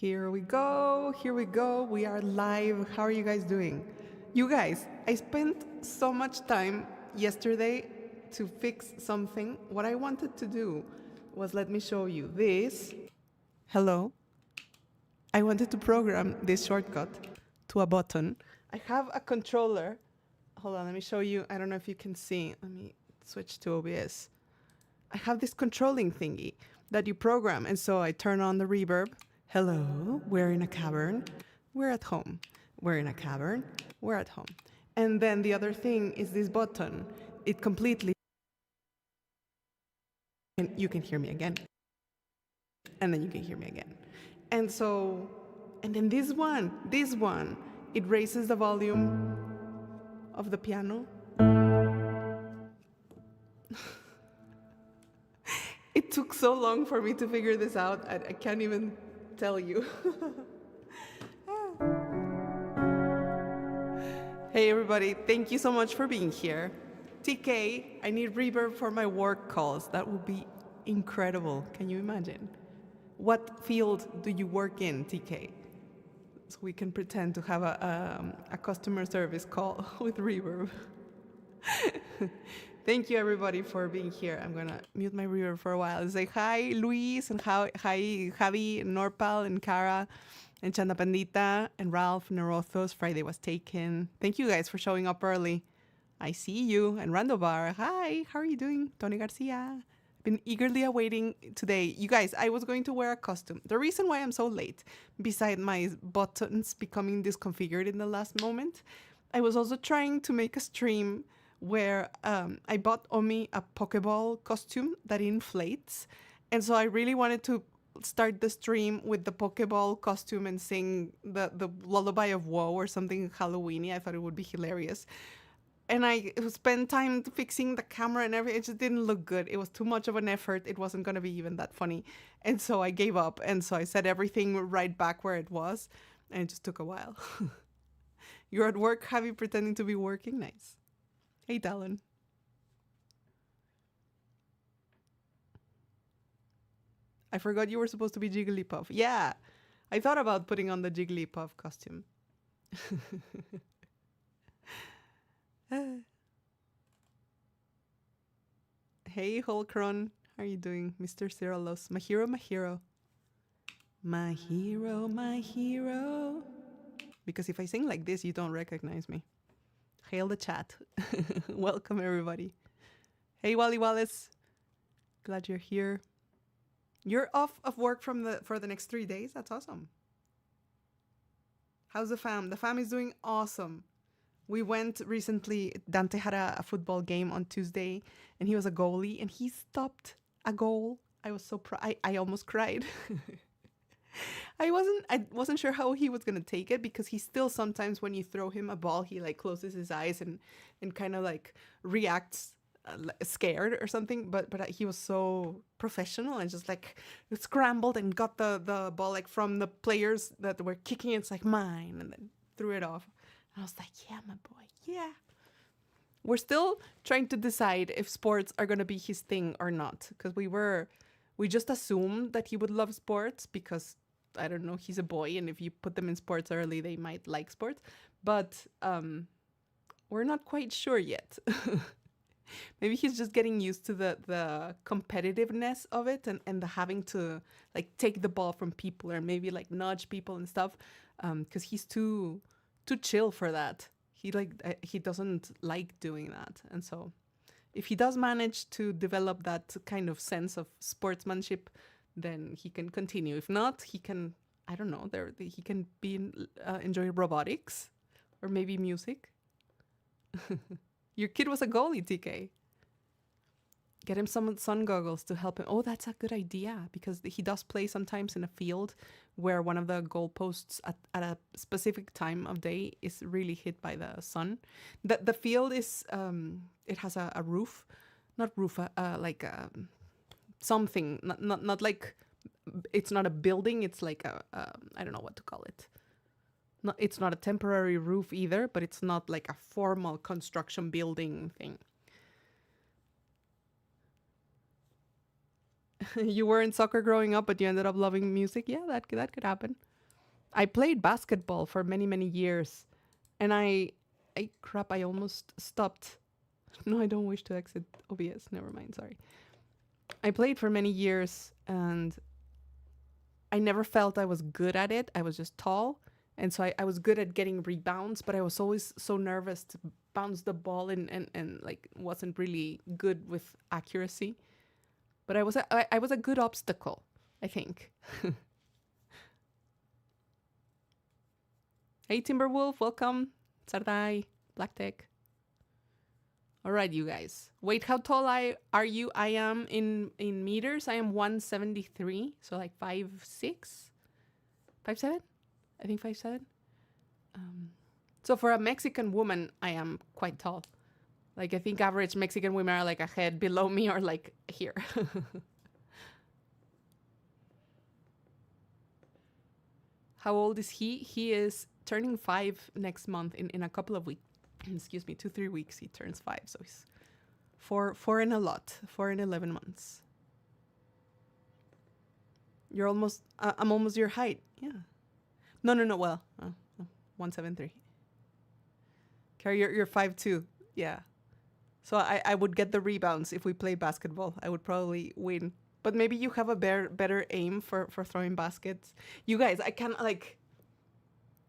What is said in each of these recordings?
Here we go. Here we go. We are live. How are you guys doing? You guys, I spent so much time yesterday to fix something. What I wanted to do was, let me show you this. Hello. I wanted to program this shortcut to a button. I have a controller. Hold on, let me show you. I don't know if you can see. Let me switch to OBS. I have this controlling thingy that you program. And so I turn on the reverb. Hello, we're in a cavern. We're at home. We're in a cavern. We're at home. And then the other thing is this button. It completely, and you can hear me again. And then you can hear me again. And so, and then this one, it raises the volume of the piano. It took so long for me to figure this out. I can't even tell you. Hey everybody, thank you so much for being here. TK, I need reverb for my work calls. That would be incredible. Can you imagine? What field do you work in, TK? So we can pretend to have a customer service call with reverb. Thank you everybody for being here. I'm gonna mute my reverb for a while. Say hi, Luis, and hi, Javi, Norpal, and Cara, and Chanda Pandita, and Ralph, Nerothos. Friday was taken. Thank you guys for showing up early. I see you. And Randobar, hi, how are you doing? Tony Garcia. Been eagerly awaiting today. You guys, I was going to wear a costume. The reason why I'm so late, beside my buttons becoming disconfigured in the last moment, I was also trying to make a stream where I bought Omi a Pokeball costume that inflates. And so I really wanted to start the stream with the Pokeball costume and sing the Lullaby of Woe or something Halloween-y. I thought it would be hilarious. And I spent time fixing the camera and everything. It just didn't look good. It was too much of an effort. It wasn't going to be even that funny. And so I gave up. And so I set everything right back where it was. And it just took a while. You're at work, Javi, pretending to be working? Nice. Hey, Talon. I forgot you were supposed to be Jigglypuff. Yeah, I thought about putting on the Jigglypuff costume. Hey, Holcron. How are you doing? Mr. Cyrilos. My hero, my hero. My hero, my hero. Because if I sing like this, you don't recognize me. Hail the chat. Welcome, everybody. Hey, Wally Wallace. Glad you're here. You're off of work for the next 3 days? That's awesome. How's the fam? The fam is doing awesome. We went recently, Dante had a football game on Tuesday, and he was a goalie, and he stopped a goal. I was so proud. I almost cried. I wasn't sure how he was gonna take it, because he still sometimes, when you throw him a ball, he like closes his eyes and kind of like reacts scared or something. But he was so professional and just like scrambled and got the ball like from the players that were kicking. It's like mine, and then threw it off. And I was like, yeah, my boy, yeah. We're still trying to decide if sports are gonna be his thing or not, because we just assumed that he would love sports because, I don't know, he's a boy, and if you put them in sports early, they might like sports. But we're not quite sure yet. Maybe he's just getting used to the competitiveness of it, and the having to like take the ball from people or maybe like nudge people and stuff, because he's too chill for that. He doesn't like doing that. And so if he does manage to develop that kind of sense of sportsmanship, then he can continue. If not, he can, I don't know, he can enjoy robotics or maybe music. Your kid was a goalie, TK. Get him some sun goggles to help him. Oh, that's a good idea, because he does play sometimes in a field where one of the goalposts at a specific time of day is really hit by the sun. The field is, it has a roof, not roof, like something, not like, it's not a building, it's like I don't know what to call it. It's not a temporary roof either, but it's not like a formal construction building thing. You were in soccer growing up, but you ended up loving music. Yeah, that could happen. I played basketball for many, many years, and crap, I almost stopped. No, I don't wish to exit OBS. Never mind, sorry. I played for many years, and I never felt I was good at it. I was just tall, and so I was good at getting rebounds, but I was always so nervous to bounce the ball and like wasn't really good with accuracy. But I was a good obstacle, I think. Hey Timberwolf, welcome. Sardai, Black Tech. All right, you guys. Wait, how tall are you? I am in meters. I am 173, so like 5'6", 5'7". I think 5'7". So for a Mexican woman, I am quite tall. Like I think average Mexican women are like a head below me or like here. How old is he? He is turning 5 next month in a couple of weeks. Excuse me, 2-3 weeks he turns 5, so he's four and a lot, 4 and 11 months. You're almost I'm almost your height. Yeah. No, well, 173. Carrie, you're 5'2". Yeah. So I would get the rebounds if we played basketball. I would probably win. But maybe you have a better aim for throwing baskets. You guys,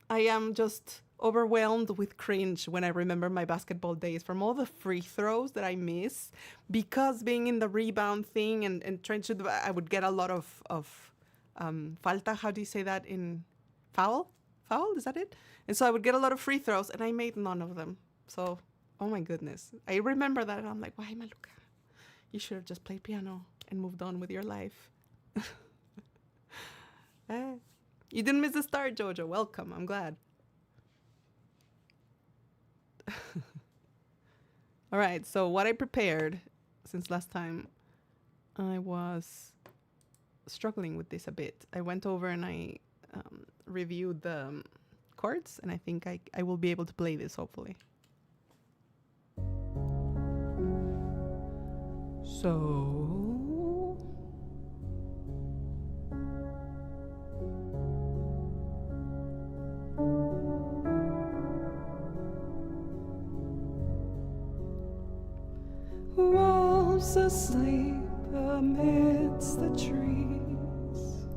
I am just overwhelmed with cringe when I remember my basketball days from all the free throws that I miss because being in the rebound thing and trying to, I would get a lot of falta. How do you say that in foul? Foul, is that it? And so I would get a lot of free throws and I made none of them. So, oh my goodness. I remember that and I'm like, why, Malukah? You should have just played piano and moved on with your life. You didn't miss the start, Jojo. Welcome. I'm glad. All right. So what I prepared, since last time I was struggling with this a bit, I went over and I reviewed the chords, and I think I will be able to play this, hopefully. So... wolves asleep amidst the trees,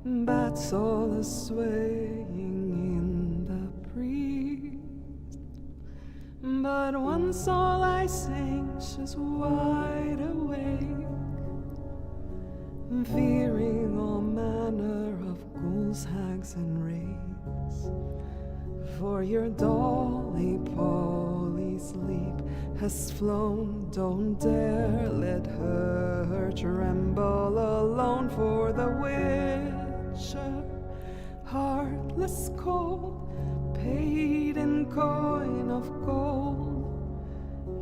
bats all a-swaying in the breeze. But once all I sang, she's wide awake, fearing all manner of ghouls, hags, and wraiths. For your dolly Polly sleep has flown, don't dare let her tremble alone. For the witcher, heartless cold, paid in coin of gold,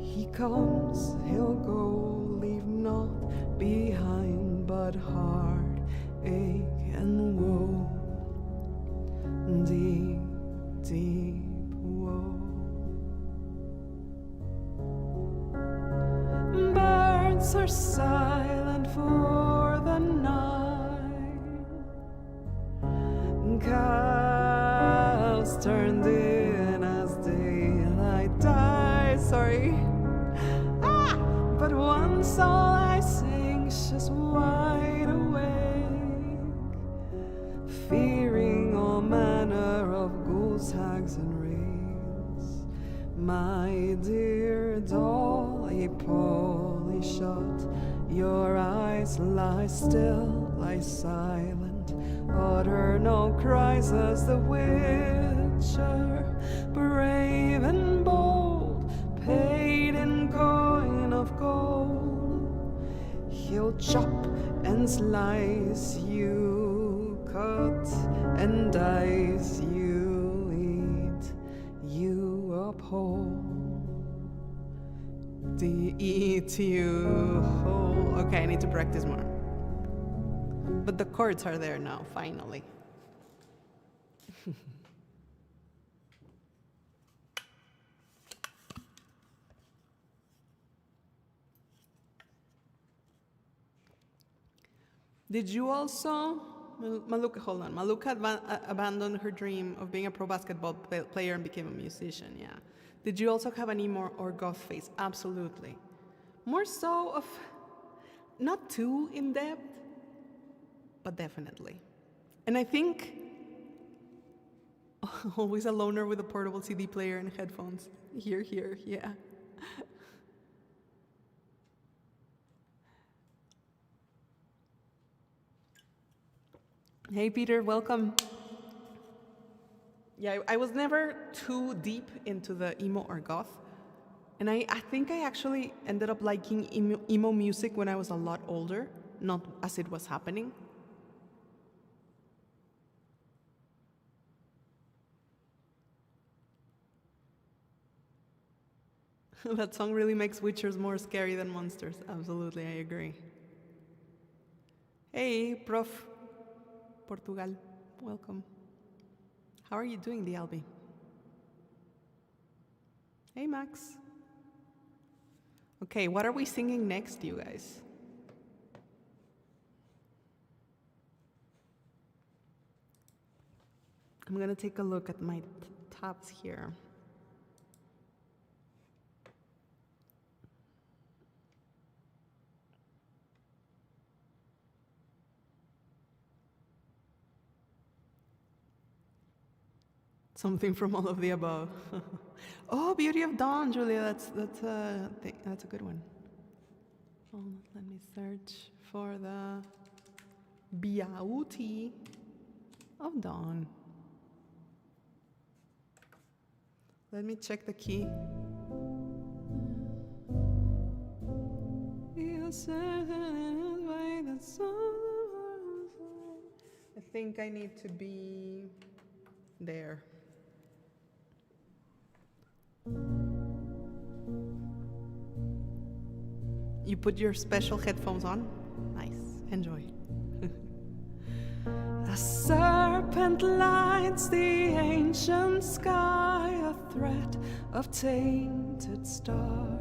he comes, he'll go, leave naught behind but heart ache and woe, deep, deep woe. Birds are silent for the night, cows turned in as daylight dies. Sorry. But once all I sing, she's wide awake, fearing all manner of ghouls, hags, and wraiths. My dear dolly Polly, shut your eyes, lie still, lie silent, utter no cries as the witcher, brave and bold, paid in coin of gold, he'll chop and slice you, cut and dice you, eat you up whole, eat you whole. Okay, I need to practice more. But the chords are there now, finally. Did you also Malukah, hold on. Malukah abandoned her dream of being a pro basketball player and became a musician, yeah. Did you also have an emo or goth phase? Absolutely. More so of, not too in-depth, but definitely. And I think always a loner with a portable CD player and headphones. Here, yeah. Hey, Peter, welcome. Yeah, I was never too deep into the emo or goth. And I think I actually ended up liking emo music when I was a lot older, not as it was happening. That song really makes witchers more scary than monsters. Absolutely, I agree. Hey, Prof. Portugal, welcome. How are you doing, Dialbi? Hey, Max. Okay, what are we singing next, you guys? I'm gonna take a look at my tabs here. Something from all of the above. Oh, Beauty of Dawn, Julia. That's a good one. Oh, let me search for the Beauty of Dawn. Let me check the key. I think I need to be there. You put your special headphones on? Nice. Enjoy. A serpent lights the ancient sky, a threat of tainted stars.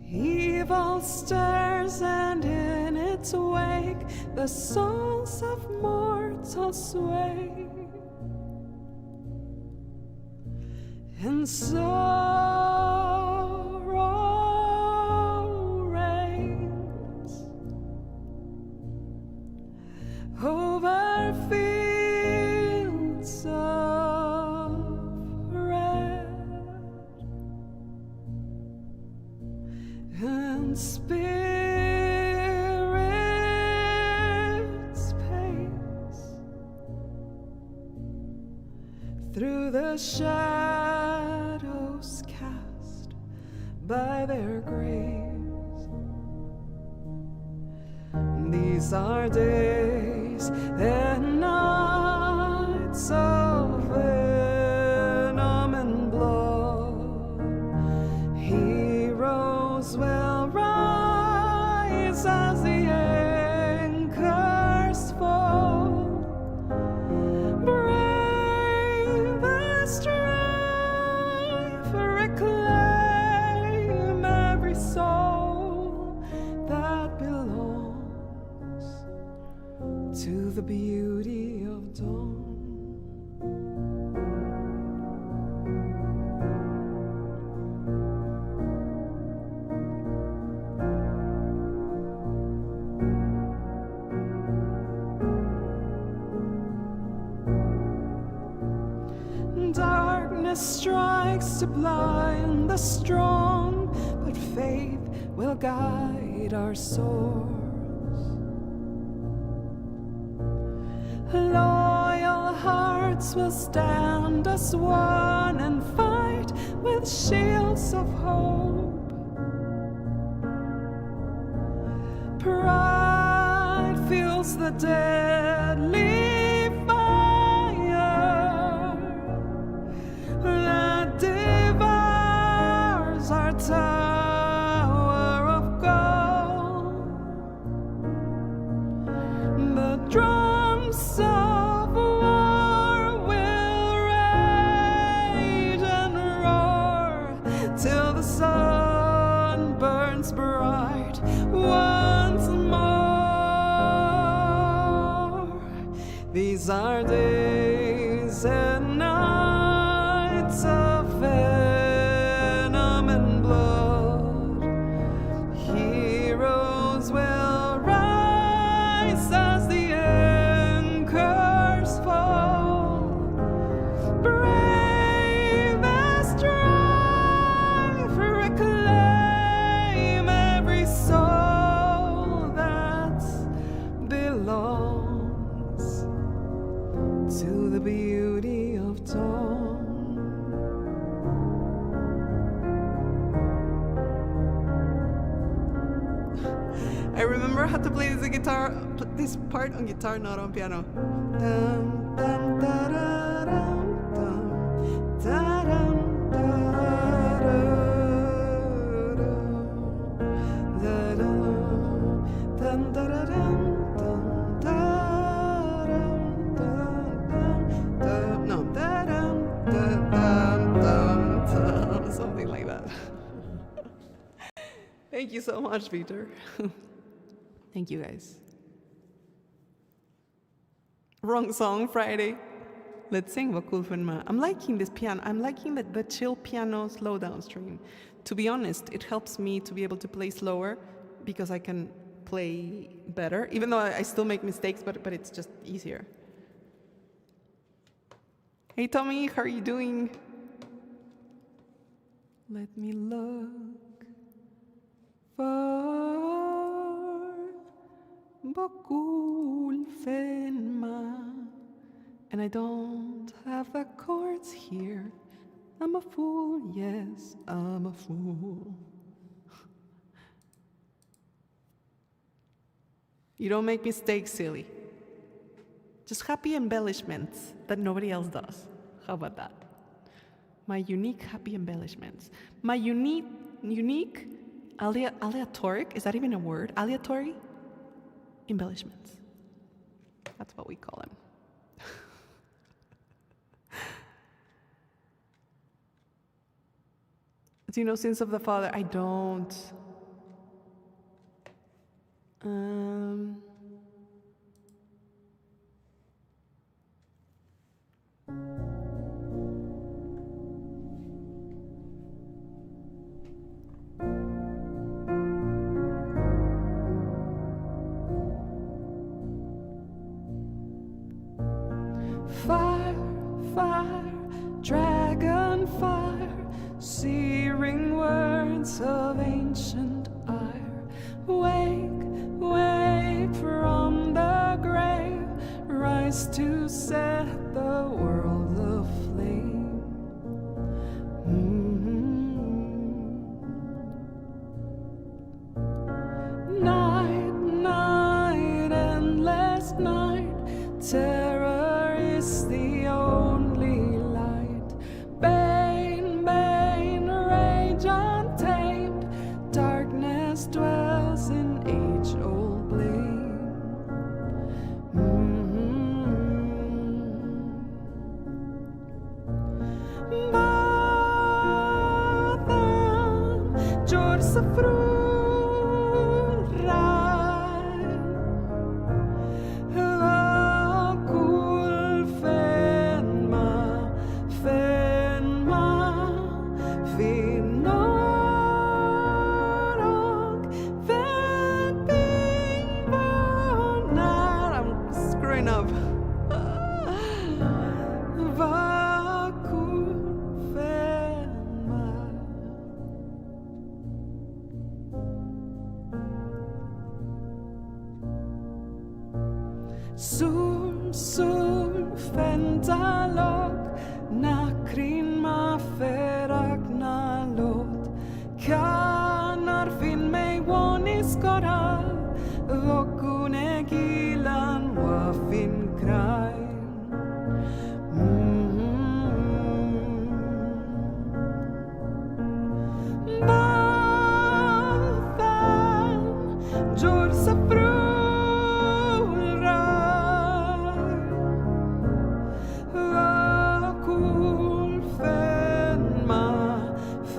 Evil stirs, and in its wake the souls of mortals sway. And sorrow reigns over fields of red, and spirits pace through the shadows cast by their graves. These are days and nights of venom and blood. Heroes will rise as the anchors fall. Brave and strive, reclaim every soul that belongs to the beauty of dawn. Darkness strikes to blind the strong, but faith will guide our soars. Loyal hearts will stand as one and fight with shields of hope. Pride fuels the deadly fire that devours our tower of gold. The drums of war will rage and roar till the sun burns bright once more. These are days and nights of venom and blood. Heroes will rise as the anchors fall. Brave as strive, reclaim every soul that belongs to the beauty of dawn. I remember how to play this part on guitar, not on piano. Dum, dum, da, da, dum, dum, da, dum, da, da, da, dum, dum, da, da, dum, dum, da, dum, dum, dum, no, da, dum, da, dum, dum, dum, something like that. Thank you so much, Peter. Thank you, guys. Wrong song, Friday. Let's sing Vakulfenma. I'm liking this piano. I'm liking the chill piano slowdown string. To be honest, it helps me to be able to play slower because I can play better, even though I still make mistakes, but it's just easier. Hey, Tommy, how are you doing? Let me look for Vakulfenma. And I don't have the chords here. I'm a fool, yes, I'm a fool. You don't make mistakes, silly. Just happy embellishments that nobody else does. How about that? My unique happy embellishments. My unique aleatoric, is that even a word? Aleatory embellishments. That's what we call them. Do you know Sins of the Father? I don't. Fire, fire, dragon fire, searing words of ancient ire. Wake, wake from the grave, rise to set the world aflame. Night, night, endless night, terror is the only light. Bane, bane, rage untamed, darkness dwells in age-old blame. Badan, jorsa Sur, sur, fentalog, nakrin maferak nalot. Kanar fin me woniskora, vokune gilan wafin krain. Bathan, jor sa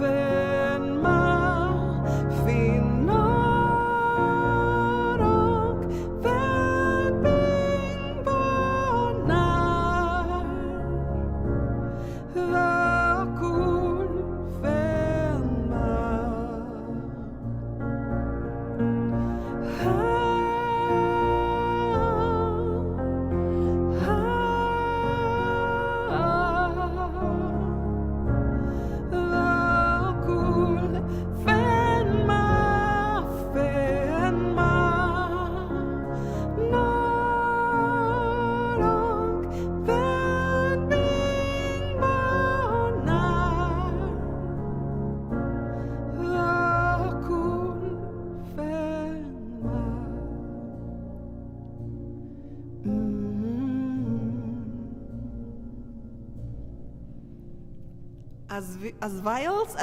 Fenma, finnorok, Asviles,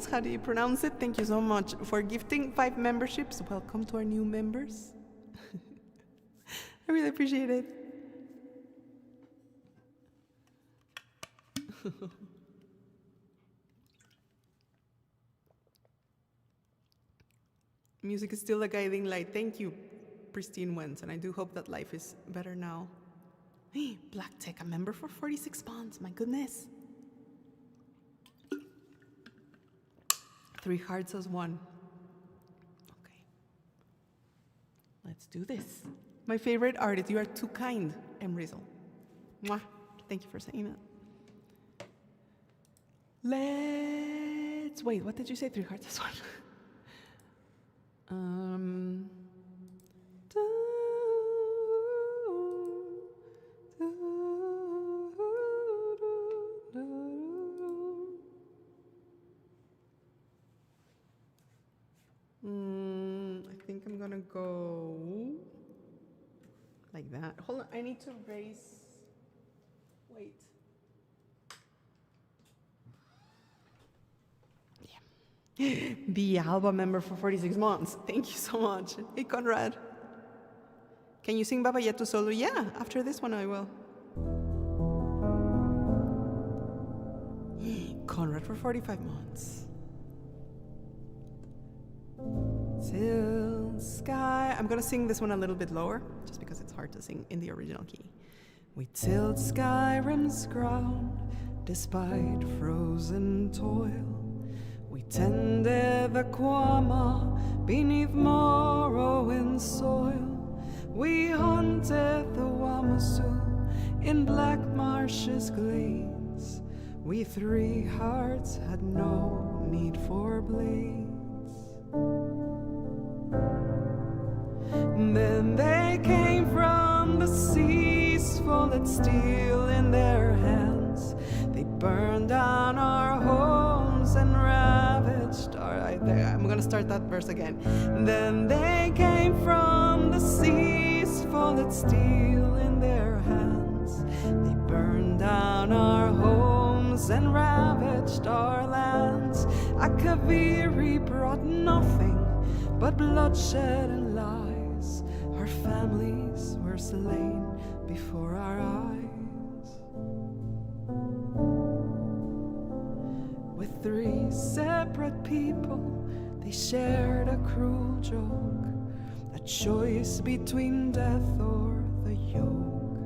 how do you pronounce it? Thank you so much for gifting 5 memberships. Welcome to our new members. I really appreciate it. Music is still a guiding light. Thank you, Pristine Wentz, and I do hope that life is better now. Hey, Black Tech, a member for 46 months. My goodness. 3 hearts as 1. Okay. Let's do this. My favorite artist. You are too kind, Emrizel. Mwah. Thank you for saying that. Let's wait. What did you say? 3 hearts as 1. I think I'm gonna go like that. Hold on, I need to raise. Wait. Yeah. Be Alba member for 46 months. Thank you so much. Hey, Conrad. Can you sing Baba Yetu solo? Yeah, after this one I will. Conrad for 45 months. Till sky. I'm gonna sing this one a little bit lower, just because it's hard to sing in the original key. We tilled Skyrim's ground, despite frozen toil. We tended the Kwama beneath Morrowind's soil. We hunted the Wamasu in black marshes glades. We 3 hearts had no need for blades. Then they came from the seas, folded steel in their hands. They burned down our homes and ravaged our... I'm gonna start that verse again. Then they came from the seas, folded steel in their hands. They burned down our homes and ravaged our lands. Akaviri brought nothing but bloodshed and lies. Our families were slain before our eyes. With 3 separate people, they shared a cruel joke, a choice between death or the yoke.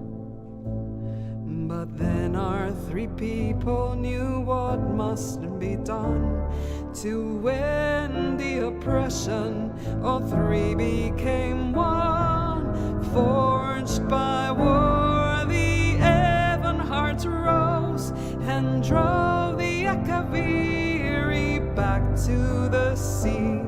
But then our 3 people knew what must be done to end the oppression. All 3 became one, forged by war. The Evan hearts rose and drove the Akaviri back to the sea.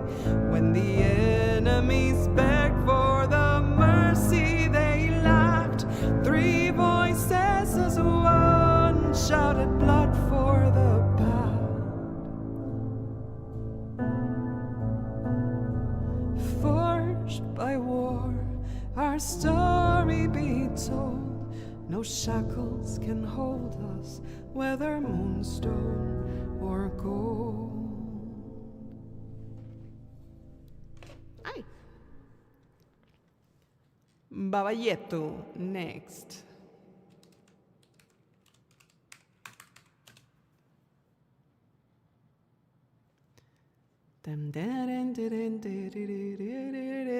When the enemies begged for the mercy they lacked, 3 voices as one shouted blood for the bad. Forged by war, our story be told. No shackles can hold us, whether moonstone or gold. Ay. Baba Yetu, next.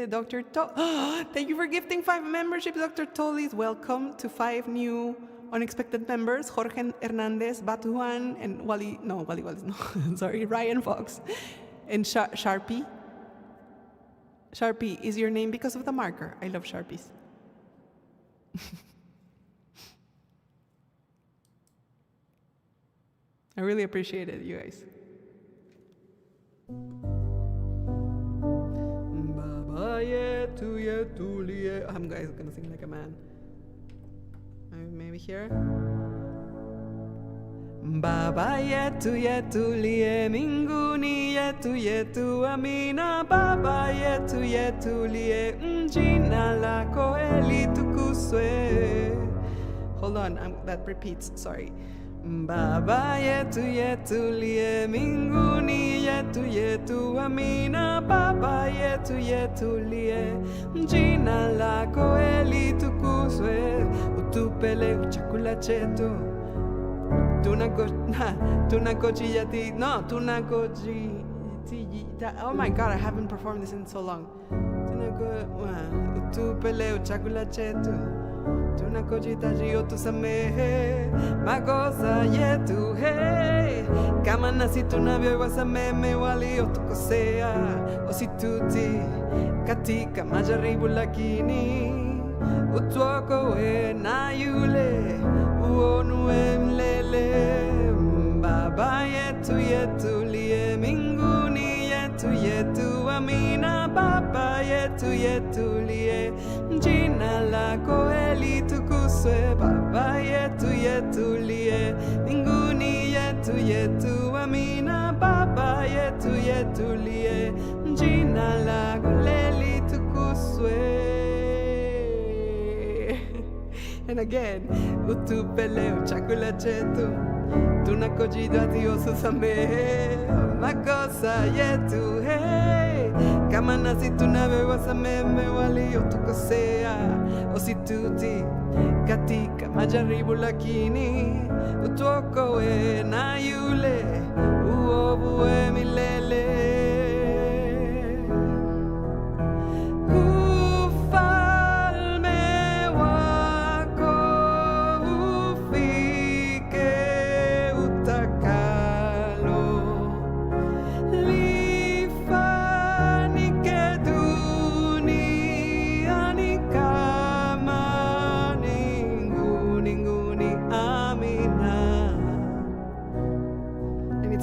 Dr. Thank you for gifting 5 memberships, Dr. Tolis. Welcome to 5 new unexpected members: Jorge Hernandez, Batuan, and Wally. No, Wally, no. Sorry, Ryan Fox, and Sharpie. Sharpie is your name because of the marker. I love Sharpies. I really appreciate it, you guys. I'm guys gonna sing like a man. Maybe here. Baba yetu yetu liye minguni yetu yetu amina. Baba yetu yetu liye jina lako eli tukuswe. Hold on, that repeats. Sorry. Baba yetu yetu liye mbinguni, yetu yetu amina. Baba yetu yetu liye, jina lako litukuzwe, utupele chakula chetu. Oh my god, I haven't performed this in so long. Utupele chakula chetu, tunakojitaji utusamehe makosa yetu, hey. Kama nasi tunavyowasamehe waliotukosea, usitutie katika majaribu, lakini utuokoe na yule uonue milele. Baba yetu yetu liye mbinguni, yetu yetu amina. Baba yetu yetu liye, jina lako litukuzwe. Baba yetu yetu liye mbinguni, yetu yetu amina. Baba yetu yetu liye, jina lako litukuzwe. And again, utupele chakula chetu, tunakojitaji utusamehe makosa yetu, hey. Kama nasi tunavyowasamehe waliotukosea, usitutie katika majaribu, lakini utuokoe na yule uovu wa milele.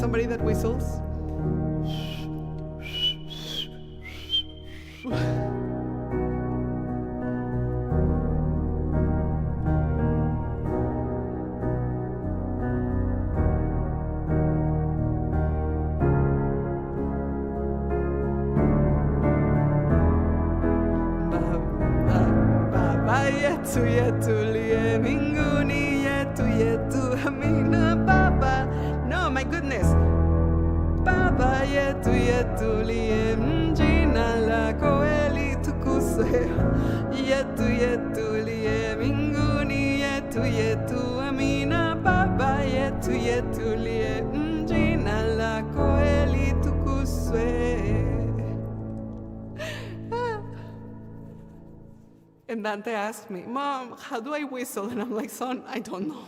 Somebody that whistles. Baba yetu yetu liye mbinguni, yetu yetu amina. Baba, no, my goodness. Baba yetu yetu liye, jina lako litukuzwe. Yetu yetu liye mbinguni, yetu yetu amina. Baba yetu yetu liye, jina lako litukuzwe. And Dante asked me, Mom, how do I whistle? And I'm like, son, I don't know.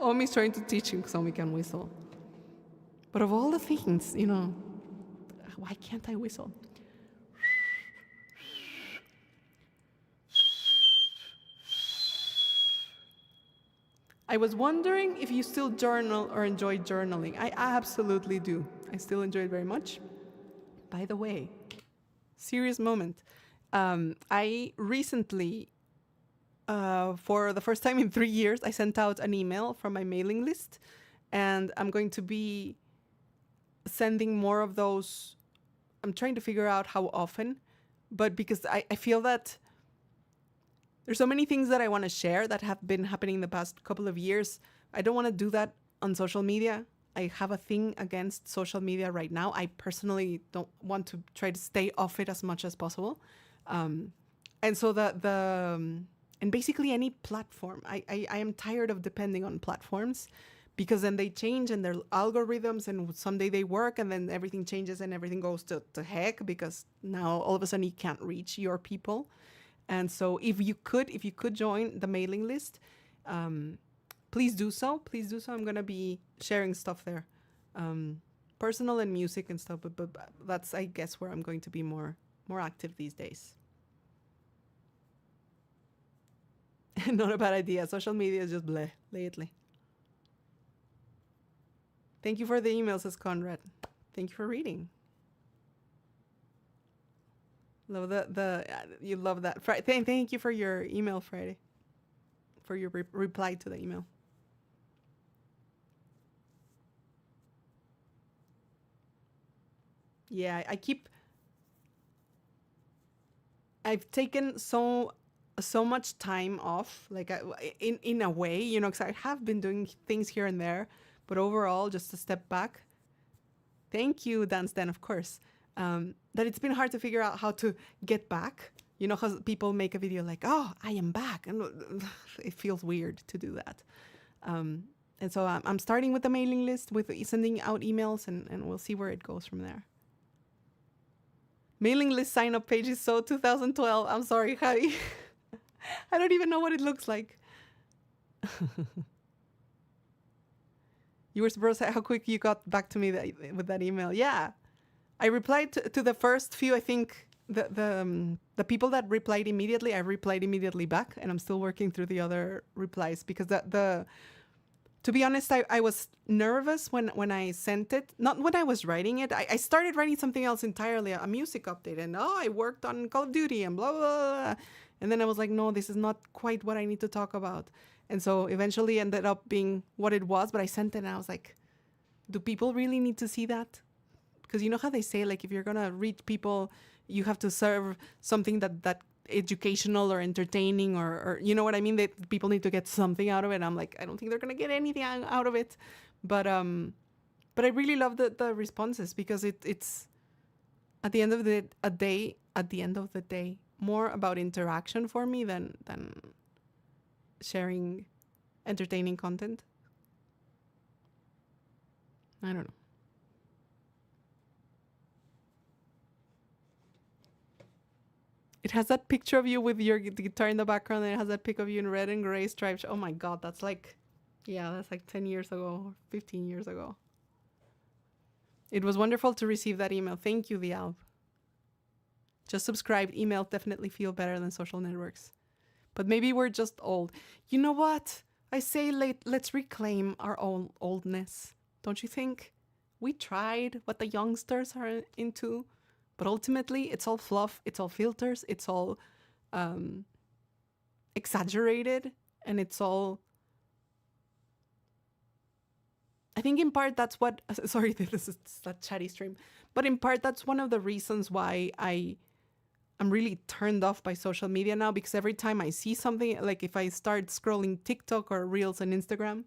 Omi's trying to teach him so he can whistle. But of all the things, why can't I whistle? I was wondering if you still journal or enjoy journaling. I absolutely do. I still enjoy it very much. By the way, serious moment. I recently, for the first time in 3 years, I sent out an email from my mailing list, and I'm going to be sending more of those. I'm trying to figure out how often, but because I feel that there's so many things that I want to share that have been happening the past couple of years. I don't want to do that on social media. I have a thing against social media right now. I personally don't want to try to stay off it as much as possible. And so and basically any platform, I am tired of depending on platforms, because then they change and their algorithms, and someday they work and then everything changes and everything goes to heck, because now all of a sudden you can't reach your people. And so if you could join the mailing list, please do so. Please do so. I'm going to be sharing stuff there, personal and music and stuff, but that's, I guess, where I'm going to be more active these days. Not a bad idea. Social media is just bleh lately. Thank you for the email, says Conrad. Thank you for reading. Love you love that. Thank you for your email, Friday. For your reply to the email. Yeah, I've taken so so much time off, like in a way, because I have been doing things here and there, but overall, just a step back. Thank you, Dance Den, of course. That it's been hard to figure out how to get back. How people make a video like, "Oh, I am back," and it feels weird to do that. And so I'm starting with the mailing list, with sending out emails, and we'll see where it goes from there. Mailing list sign up page is so 2012. I'm sorry, Javi. I don't even know what it looks like. You were surprised how quick you got back to me with that email. Yeah, I replied to the first few. I think the people that replied immediately, I replied immediately back, and I'm still working through the other replies because to be honest, I was nervous when I sent it. Not when I was writing it. I started writing something else entirely, a music update, and I worked on Call of Duty and blah, blah, blah. And then I was like, no, this is not quite what I need to talk about. And so eventually ended up being what it was, but I sent it and I was like, do people really need to see that? Because you know how they say, like, if you're going to reach people, you have to serve something that educational or entertaining or you know what I mean? That people need to get something out of it. And I'm like, I don't think they're going to get anything out of it. But I really love the responses because it's at the end of the day, more about interaction for me than sharing entertaining content. I don't know. It has that picture of you with your guitar in the background, and it has that pic of you in red and gray stripes. Oh my God, that's like 10 years ago, 15 years ago. It was wonderful to receive that email. Thank you, the Alb. Just subscribed. Email definitely feel better than social networks. But maybe we're just old. You know what? I say let's reclaim our own oldness. Don't you think? We tried what the youngsters are into, but ultimately it's all fluff, it's all filters, it's all exaggerated, and it's all... I think in part that's what... Sorry, this is a chatty stream. But in part that's one of the reasons why I'm really turned off by social media now, because every time I see something, like if I start scrolling TikTok or Reels on Instagram,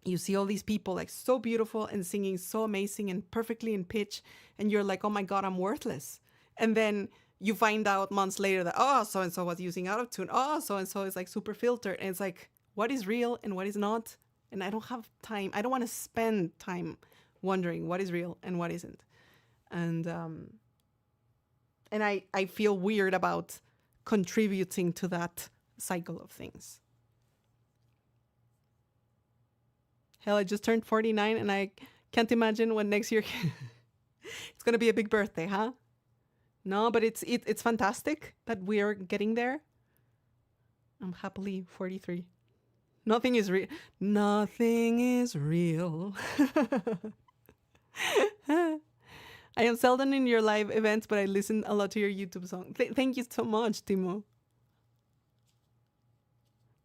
you see all these people like so beautiful and singing so amazing and perfectly in pitch, and you're like, oh my God, I'm worthless. And then you find out months later that, oh, so-and-so was using autotune. Oh, so-and-so is like super filtered. And it's like, what is real and what is not? And I don't have time. I don't want to spend time wondering what is real and what isn't. And I feel weird about contributing to that cycle of things. Hell, I just turned 49 and I can't imagine when next year it's going to be a big birthday, huh? No, but it's fantastic that we are getting there. I'm happily 43. Nothing is real. Nothing is real. I am seldom in your live events, but I listen a lot to your YouTube song. Thank you so much, Timo.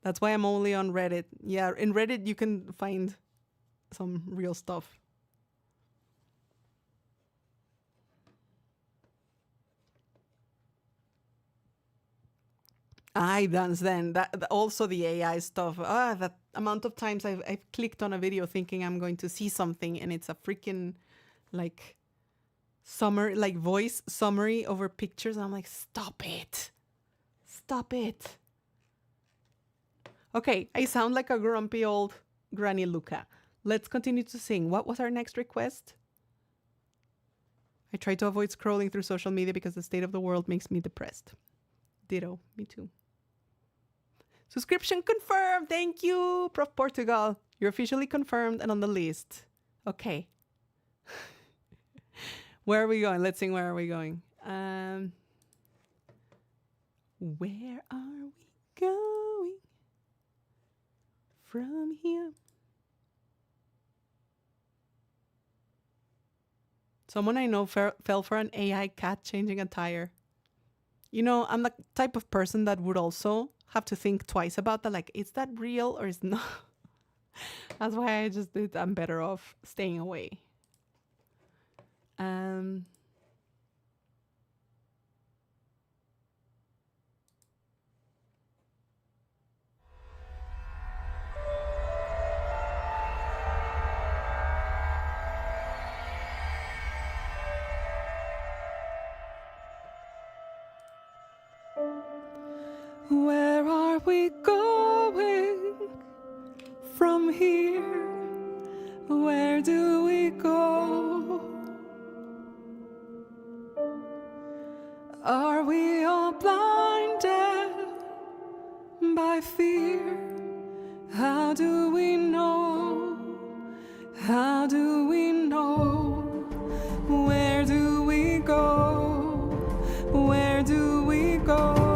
That's why I'm only on Reddit. Yeah, in Reddit you can find some real stuff. I dance then. That also the AI stuff. That amount of times I've clicked on a video thinking I'm going to see something, and it's a freaking like summary, like voice summary over pictures. I'm like, stop it. Stop it. Okay, I sound like a grumpy old Granny Luca. Let's continue to sing. What was our next request? I try to avoid scrolling through social media because the state of the world makes me depressed. Ditto. Me too. Subscription confirmed. Thank you, Prof. Portugal. You're officially confirmed and on the list. Okay. Where are we going? Let's sing Where Are We Going? Where are we going from here? Someone I know fell for an AI cat changing a tire. You know, I'm the type of person that would also have to think twice about that. Like, is that real or is not? That's why I'm better off staying away. Where are we going from here? Where do we go? Are we all blinded by fear? How do we know? How do we know? Where do we go? Where do we go?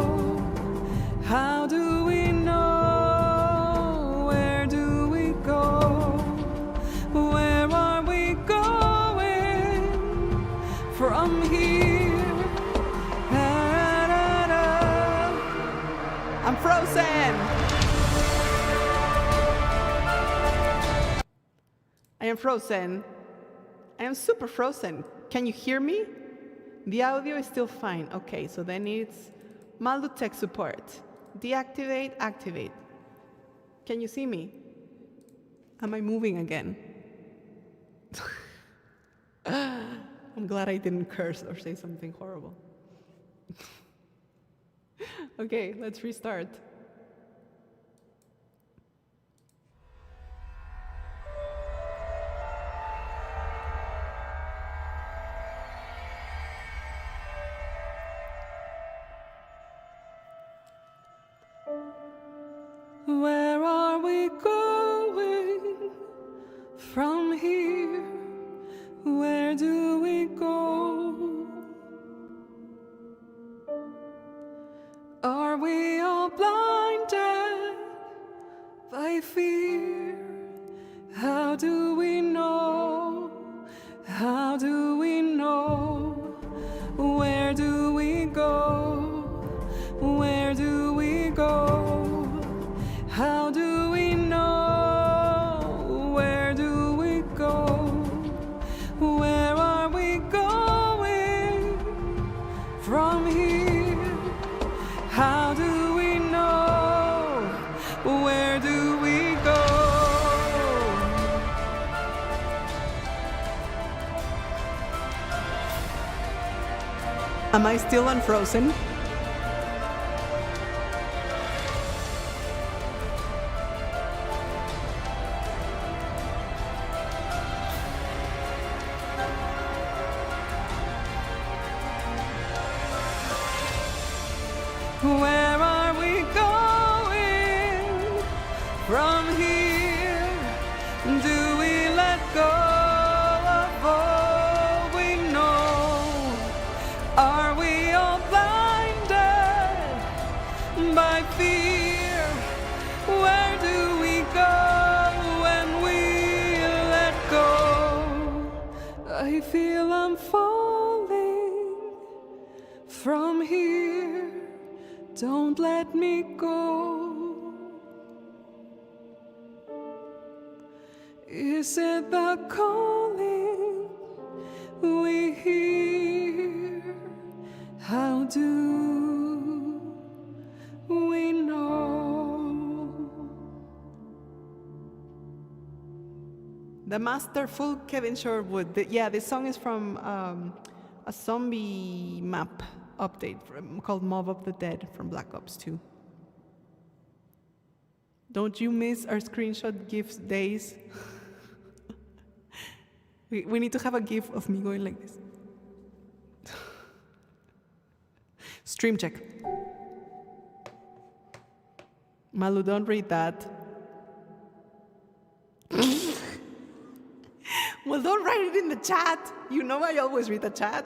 How do we know? Where do we go? Where are we going from here? I'm frozen! I am frozen. I am super frozen. Can you hear me? The audio is still fine. Okay, so then it's Malu tech support. Deactivate, activate. Can you see me? Am I moving again? I'm glad I didn't curse or say something horrible. Okay, let's restart. Where are we going from here? Where do we go? Are we all blinded by fear? How do we know? How do we know? Where do we go? Where do we go? How do we know? Where do we go? Where are we going from here? How do we know? Where do we go? Am I still unfrozen? Where are we going from here? Do we let go of all we know? Are we all blinded by fear? Where do we go when we let go? I feel I'm falling from here. Don't let me go. Is it the calling we hear? How do we know? The masterful Kevin Sherwood. This song is from a zombie map update called Mob of the Dead from Black Ops 2. Don't you miss our screenshot GIFs days? we need to have a GIF of me going like this. Stream check. Malu, don't read that. Well, don't write it in the chat. You know I always read the chat.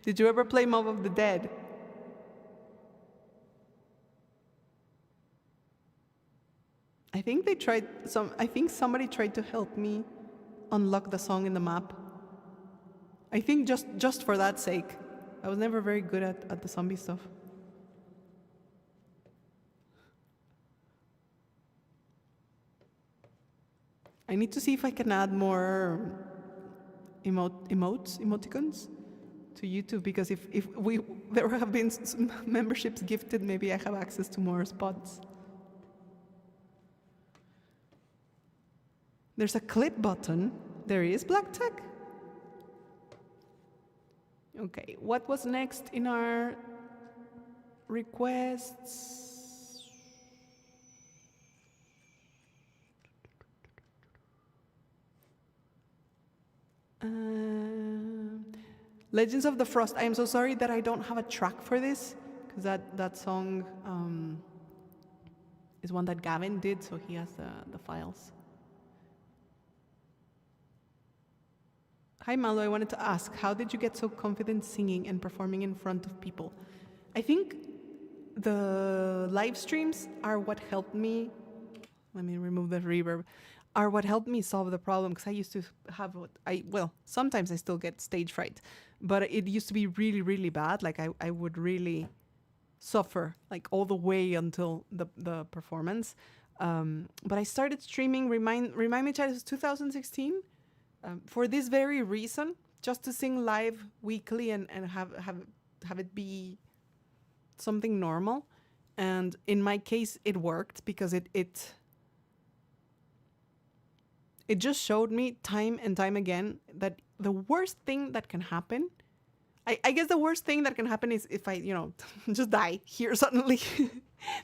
Did you ever play Mob of the Dead? I think somebody tried to help me unlock the song in the map. I think just for that sake. I was never very good at the zombie stuff. I need to see if I can add more emoticons to YouTube, because if there have been some memberships gifted, maybe I have access to more spots. There's a clip button. There is Black Tech. Okay, what was next in our requests. Legends of the Frost. I am so sorry that I don't have a track for this, because that song is one that Gavin did, so he has the files. Hi Malu, I wanted to ask, how did you get so confident singing and performing in front of people? I think the live streams are what helped me. Let me remove the reverb. Are what helped me solve the problem, because I used to have sometimes I still get stage fright, but it used to be really, really bad. Like I would really suffer like all the way until the performance. But I started streaming. Remind me, Chad, it was 2016. For this very reason, just to sing live weekly and have it be something normal. And in my case, it worked, because it just showed me time and time again that the worst thing that can happen, I guess the worst thing that can happen is if I, just die here suddenly.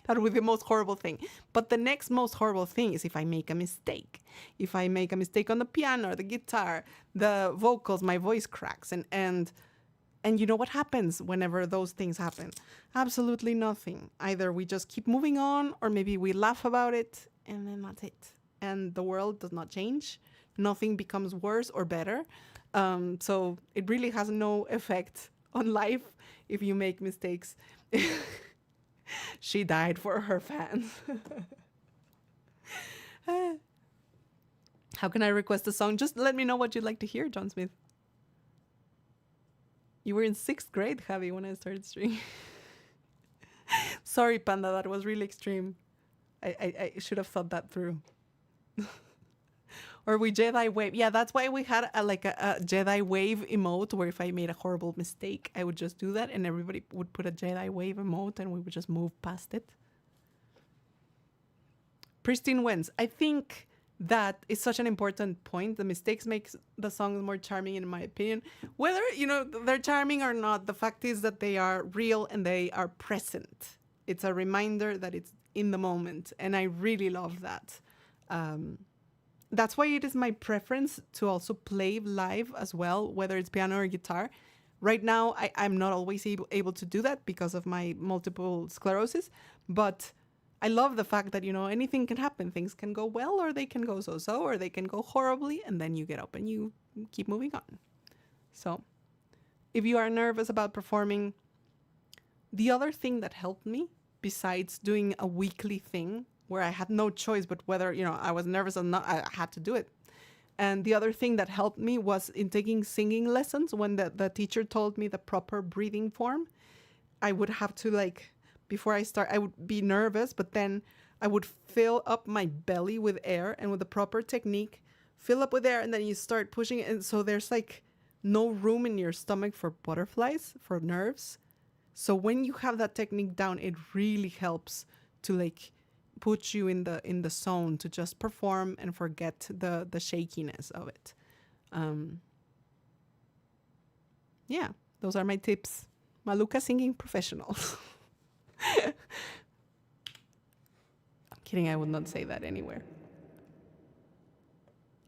That would be the most horrible thing. But the next most horrible thing is if I make a mistake. If I make a mistake on the piano or the guitar, the vocals, my voice cracks. And you know what happens whenever those things happen? Absolutely nothing. Either we just keep moving on, or maybe we laugh about it, and then that's it. And the world does not change. Nothing becomes worse or better. So it really has no effect on life if you make mistakes. She died for her fans. How can I request a song? Just let me know what you'd like to hear, John Smith. You were in 6th grade, Javi, when I started streaming. Sorry, Panda, that was really extreme. I should have thought that through. Or we Jedi wave. Yeah, that's why we had a Jedi wave emote, where if I made a horrible mistake, I would just do that and everybody would put a Jedi wave emote and we would just move past it. Pristine wins. I think that is such an important point. The mistakes make the songs more charming, in my opinion. Whether, they're charming or not, the fact is that they are real and they are present. It's a reminder that it's in the moment. And I really love that. That's why it is my preference to also play live as well, whether it's piano or guitar. Right now, I'm not always able to do that because of my multiple sclerosis, but I love the fact that, anything can happen. Things can go well, or they can go so-so, or they can go horribly, and then you get up and you keep moving on. So if you are nervous about performing, the other thing that helped me, besides doing a weekly thing, where I had no choice but whether, I was nervous or not, I had to do it. And the other thing that helped me was in taking singing lessons. When the teacher told me the proper breathing form, I would have to, before I start, I would be nervous, but then I would fill up my belly with air, and with the proper technique, fill up with air, and then you start pushing it. And so there's no room in your stomach for butterflies, for nerves. So when you have that technique down, it really helps to put you in the zone to just perform and forget the shakiness of it. Yeah, those are my tips. Malukah singing professionals. I'm kidding, I would not say that anywhere.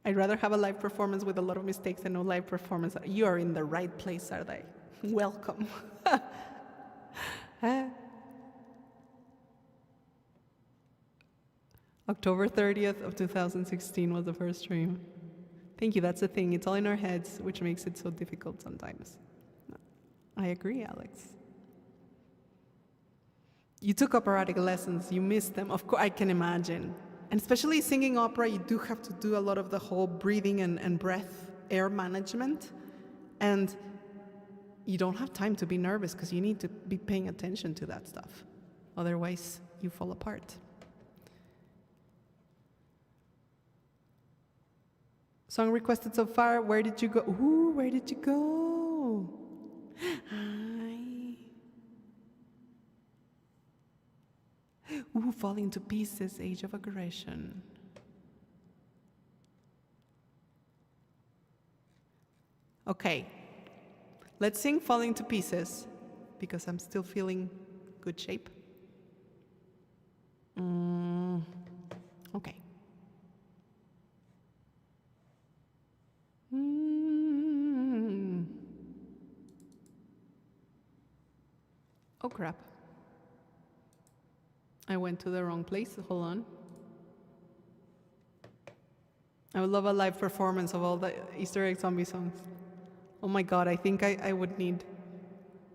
I'd rather have a live performance with a lot of mistakes than no live performance. You are in the right place, Sarday. Welcome. October 30th of 2016 was the first stream. Thank you, that's the thing. It's all in our heads, which makes it so difficult sometimes. I agree, Alex. You took operatic lessons, you missed them. Of course, I can imagine. And especially singing opera, you do have to do a lot of the whole breathing and breath, air management. And you don't have time to be nervous because you need to be paying attention to that stuff. Otherwise, you fall apart. Song requested so far, where did you go? Ooh, where did you go? Hi. Ooh, Falling to Pieces, Age of Aggression. Okay, let's sing Falling to Pieces, because I'm still feeling good shape. Okay. Oh crap. I went to the wrong place. Hold on. I would love a live performance of all the Easter egg zombie songs. Oh my god, I think I would need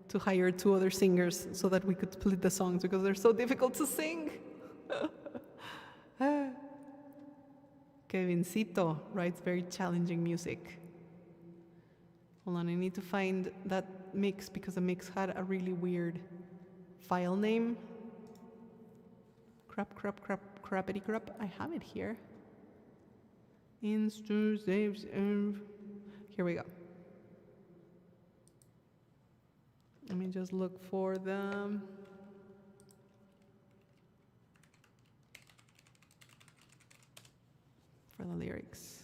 to hire 2 other singers so that we could split the songs because they're so difficult to sing. Kevincito writes very challenging music. Hold on, I need to find that mix because the mix had a really weird file name. Crappity crap. I have it here. Here we go. Let me just look for them. For the lyrics.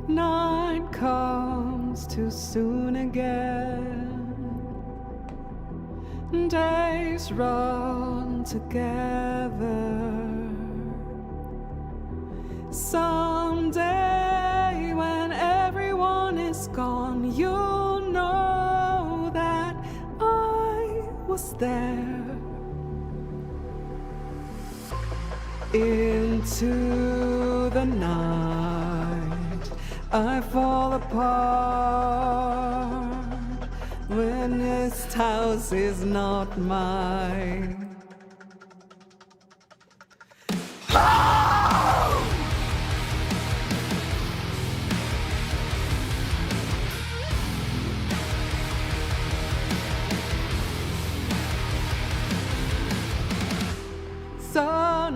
Night comes too soon again. Days run together. Someday when everyone is gone, you'll know that I was there. Into the night I fall apart when this house is not mine.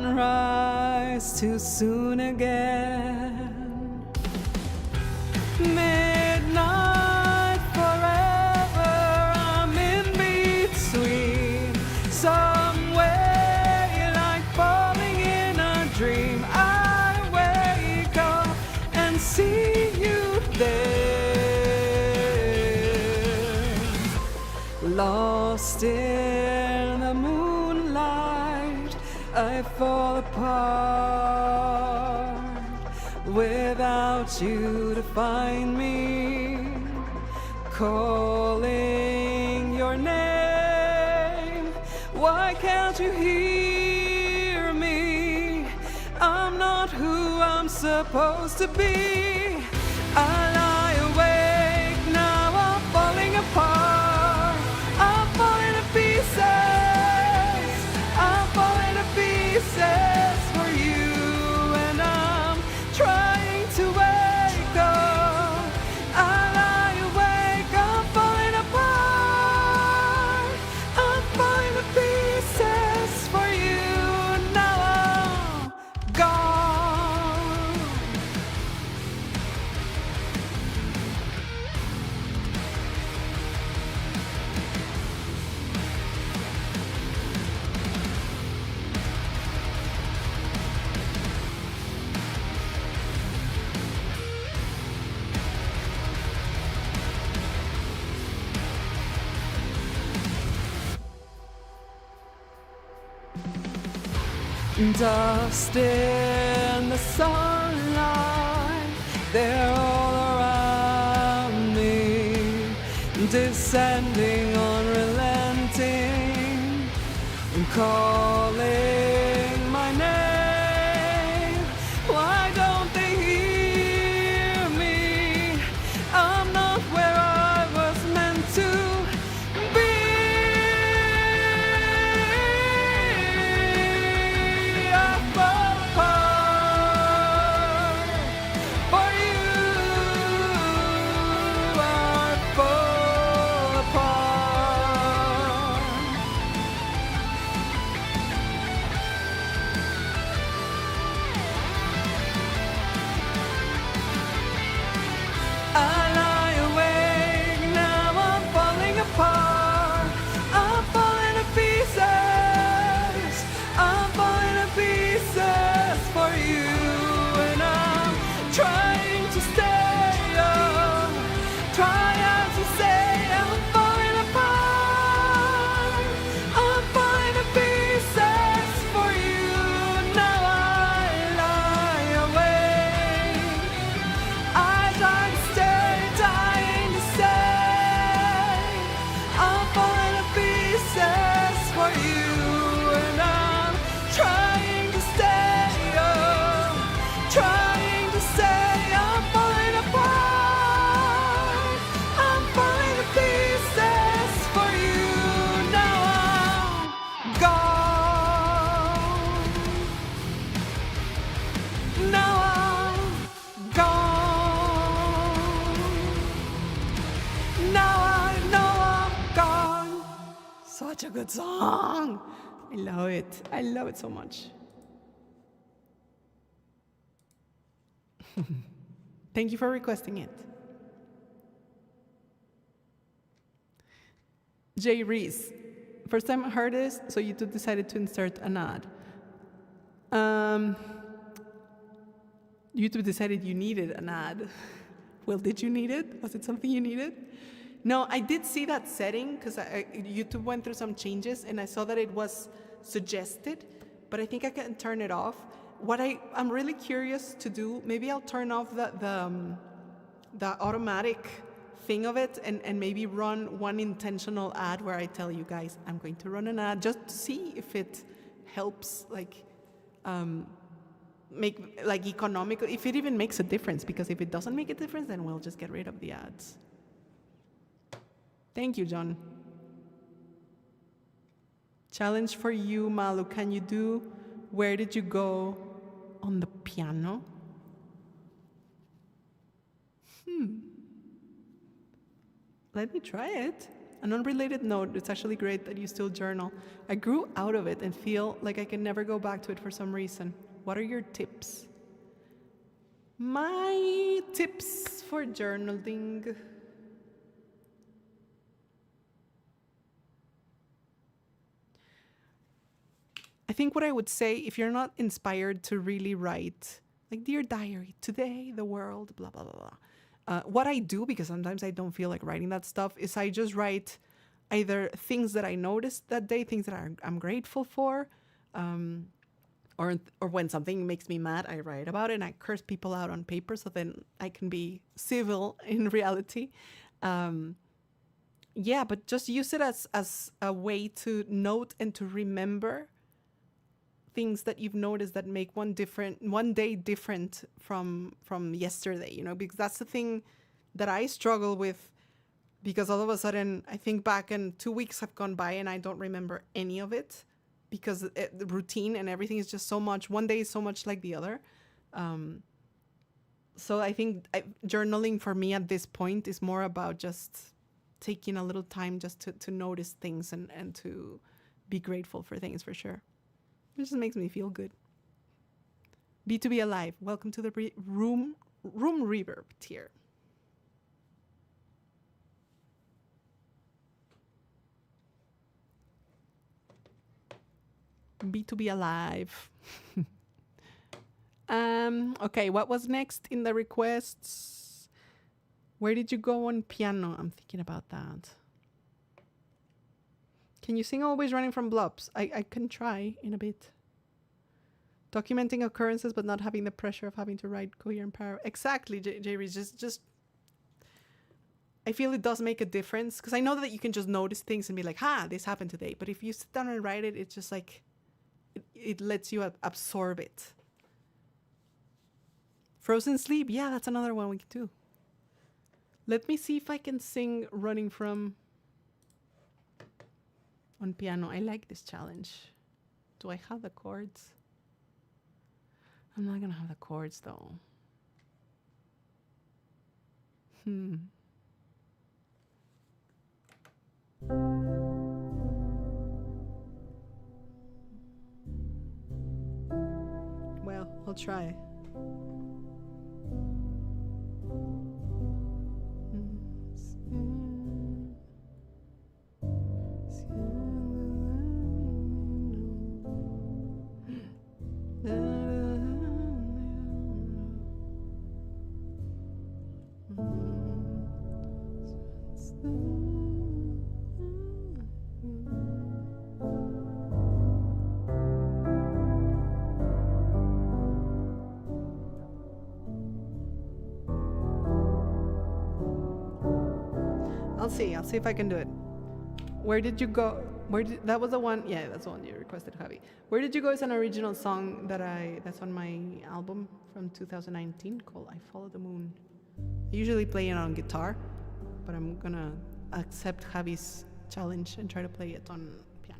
Sunrise too soon again. Midnight forever. I'm in between. Some way like falling in a dream. I wake up and see you there. Lost in the moonlight, I fall apart without you to find me, calling your name. Why can't you hear me? I'm not who I'm supposed to be. I lie awake, now I'm falling apart. I'm falling to pieces. I'm falling to pieces for you, and I'm trying to wake up. I lie awake, I'm falling apart. I'm falling to pieces for you, now I'm gone. Dust in the sunlight, they're all around me, descending unrelenting, calling my name. Why don't they hear me? I'm not where I was meant to be. such a good song. I love it. I love it so much. Thank you for requesting it. Jay Reese. First time I heard this, so YouTube decided to insert an ad. YouTube decided you needed an ad. Well, did you need it? Was it something you needed? No, I did see that setting because YouTube went through some changes and I saw that it was suggested, but I think I can turn it off. What I'm really curious to do, maybe I'll turn off the automatic thing of it and maybe run one intentional ad where I tell you guys I'm going to run an ad just to see if it helps make like economical, if it even makes a difference, because if it doesn't make a difference, then we'll just get rid of the ads. Thank you, John. Challenge for you, Malu. Can you do Where Did You Go on the piano? Let me try it. An unrelated note, it's actually great that you still journal. I grew out of it and feel like I can never go back to it for some reason. What are your tips? My tips for journaling. I think what I would say, if you're not inspired to really write, like, dear diary, today, the world, blah, blah, blah, blah. What I do, because sometimes I don't feel like writing that stuff, is I just write either things that I noticed that day, things that I'm grateful for, or when something makes me mad, I write about it and I curse people out on paper so then I can be civil in reality. Yeah, but just use it as a way to note and to remember things that you've noticed that make one day different from yesterday, you know, because that's the thing that I struggle with, because all of a sudden I think back and 2 weeks have gone by and I don't remember any of it because the routine and everything is just so much, one day is so much like the other. So I think journaling for me at this point is more about just taking a little time just to notice things and to be grateful for things, for sure. It just makes me feel good. B2B Alive, welcome to the room reverb tier. B2B Alive. Okay, what was next in the requests? Where did you go on piano? I'm thinking about that. Can you sing Always Running from Blobs? I can try in a bit. Documenting occurrences but not having the pressure of having to write coherent paragraph. Exactly, Jerry. Just I feel it does make a difference, because I know that you can just notice things and be like, this happened today. But if you sit down and write it, it's just like it lets you absorb it. Frozen Sleep, yeah, that's another one we can do. Let me see if I can sing Running From on piano. I like this challenge. Do I have the chords? I'm not gonna have the chords though. Well, I'll try. I'll see if I can do it. Where Did You Go? That was the one? Yeah, that's the one you requested, Javi. Where Did You Go is an original song that's on my album from 2019 called I Follow the Moon. I usually play it on guitar, but I'm gonna accept Javi's challenge and try to play it on piano.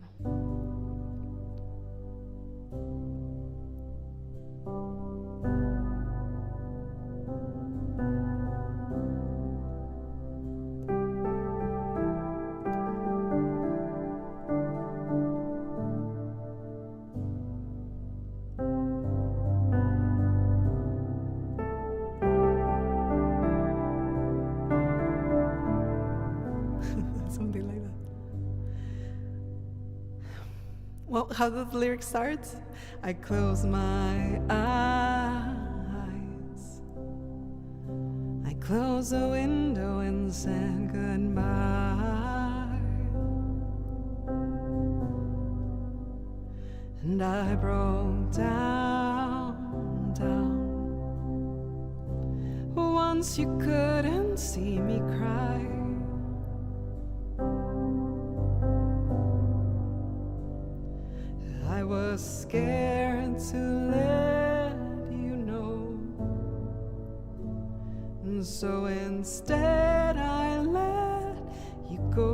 Well, how does the lyric start? I close my eyes. I close the window and said goodbye. And I broke down. Once you couldn't see me cry. I was scared to let you know, and so instead I let you go.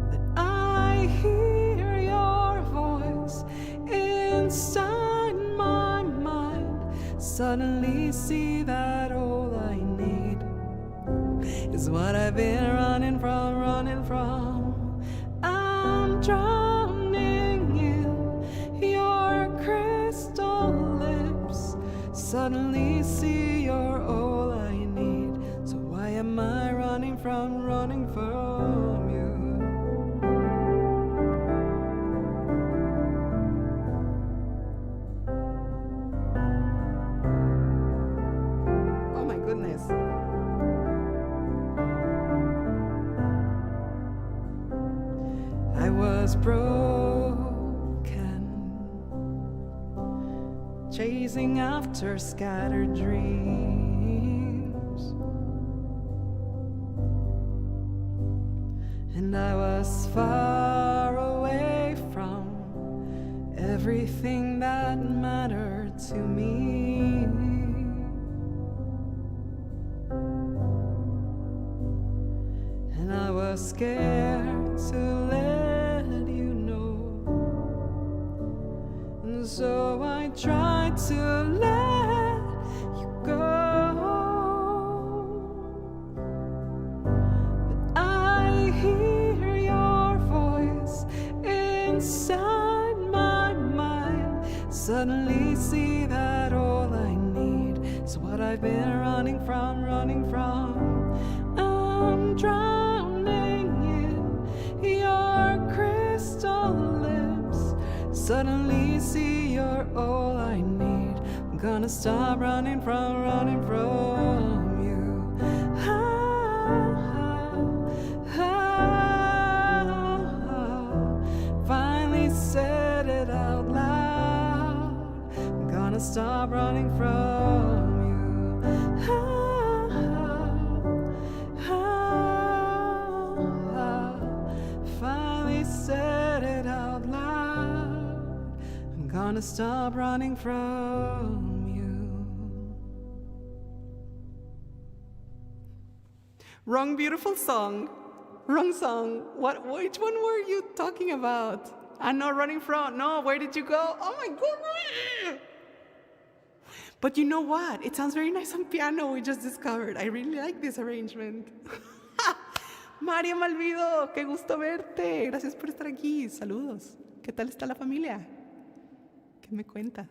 But I hear your voice inside my mind, suddenly see that all I need is what I've been running from, I'm drowning in your crystal lips. Suddenly see you're all I need. So why am I running from you? Oh my goodness. I was broken, chasing after scattered dreams, and I was far away from everything that mattered to me. And I was scared to let you know, and so I tried to let you go. But I hear your voice inside my mind, suddenly see that all I need is what I've been running from, I'm drowning in your crystal lips. Suddenly see you're all I need. I'm gonna stop running from you. Finally said it out loud. I'm gonna stop running from you. Finally said it out loud. I'm gonna stop running from you. Wrong beautiful song. Wrong song. Which one were you talking about? I'm not running from. No, where did you go? Oh my goodness. But you know what? It sounds very nice on piano, we just discovered. I really like this arrangement. María Malvido, qué gusto verte. Gracias por estar aquí. Saludos. ¿Qué tal está la familia? ¿Qué me cuentas?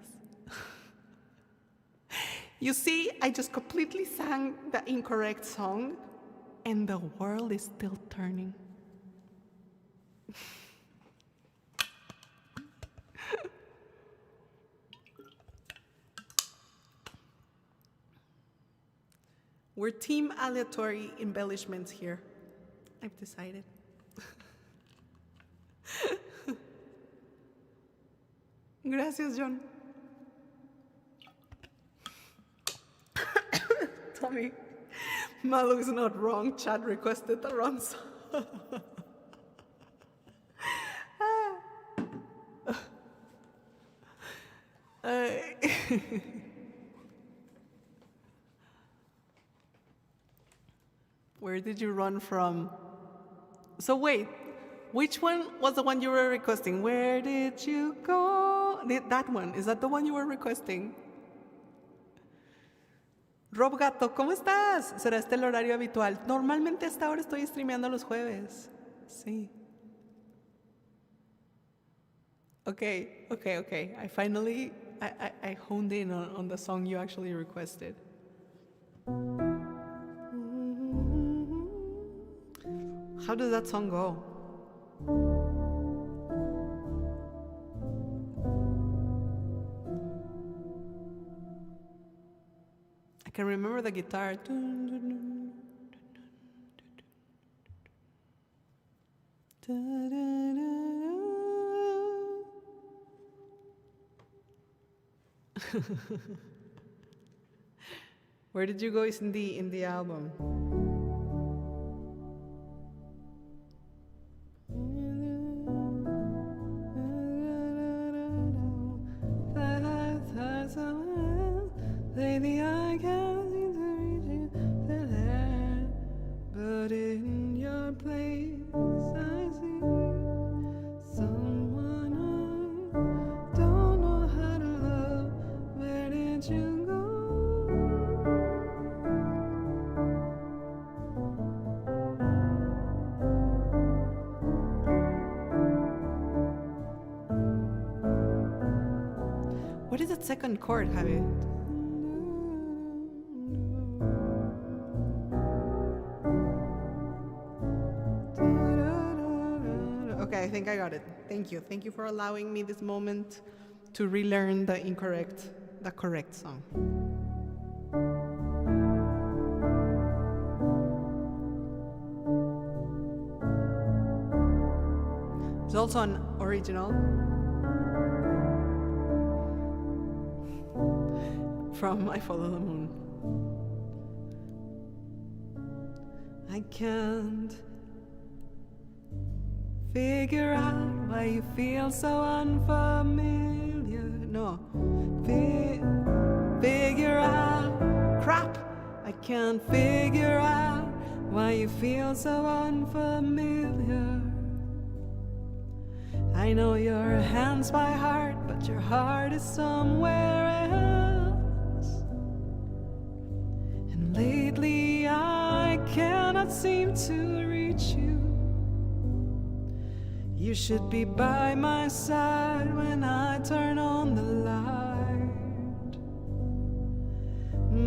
You see, I just completely sang the incorrect song, and the world is still turning. We're team aleatory embellishments here. I've decided. Gracias, John. Tommy, Malu is not wrong. Chad requested the wrong song. Where did you run from? So wait, which one was the one you were requesting? Where did you go? That one, is that the one you were requesting? Rob Gato, ¿cómo estás? ¿Será este el horario habitual? Normalmente hasta ahora estoy streameando los jueves. Sí. Okay. I finally, I honed in on the song you actually requested. How does that song go? I can remember the guitar. Where did you go is in the album? Lately I can't seem to reach you there, but in your place I see someone I don't know how to love. Where did you go? What is that second chord, Javi? Okay, I think I got it. Thank you. Thank you for allowing me this moment to relearn the correct song. It's also an original from I Follow the Moon. I can't figure out why you feel so unfamiliar. No, figure out. Crap! I can't figure out why you feel so unfamiliar. I know your hands by heart, but your heart is somewhere else. And lately I cannot seem to reach you. You should be by my side when I turn on the light.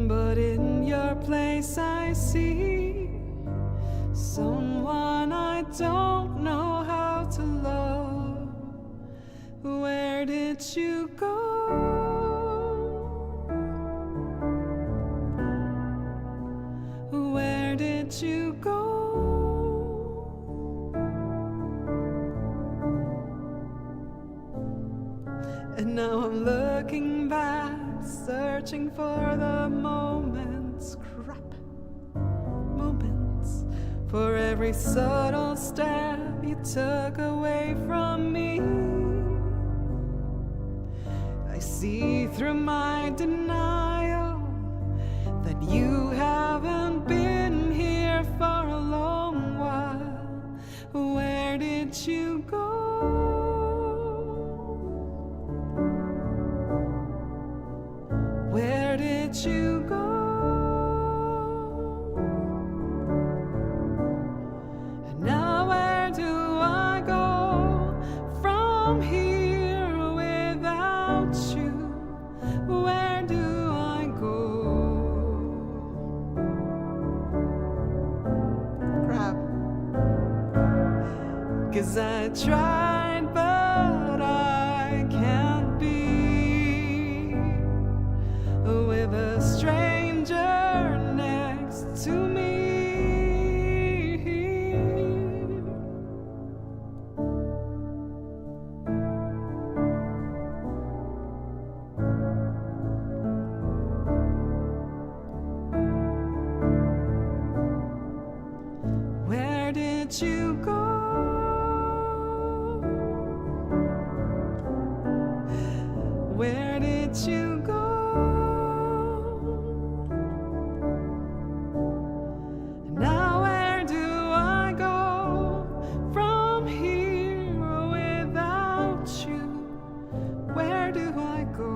But in your place I see someone I don't know how to love. Where did you go? Where did you go? And now I'm looking back, searching for the moments, moments, for every subtle step you took away from me. I see through my denial that you haven't been here for a long while. Where did you go? Where did you go? And now where do I go from here without you? Where do I go? Crap. 'Cause I tried, but I can't be with a stranger next to me. Where did you go? Where did you go? Now where do I go from here without you? Where do I go?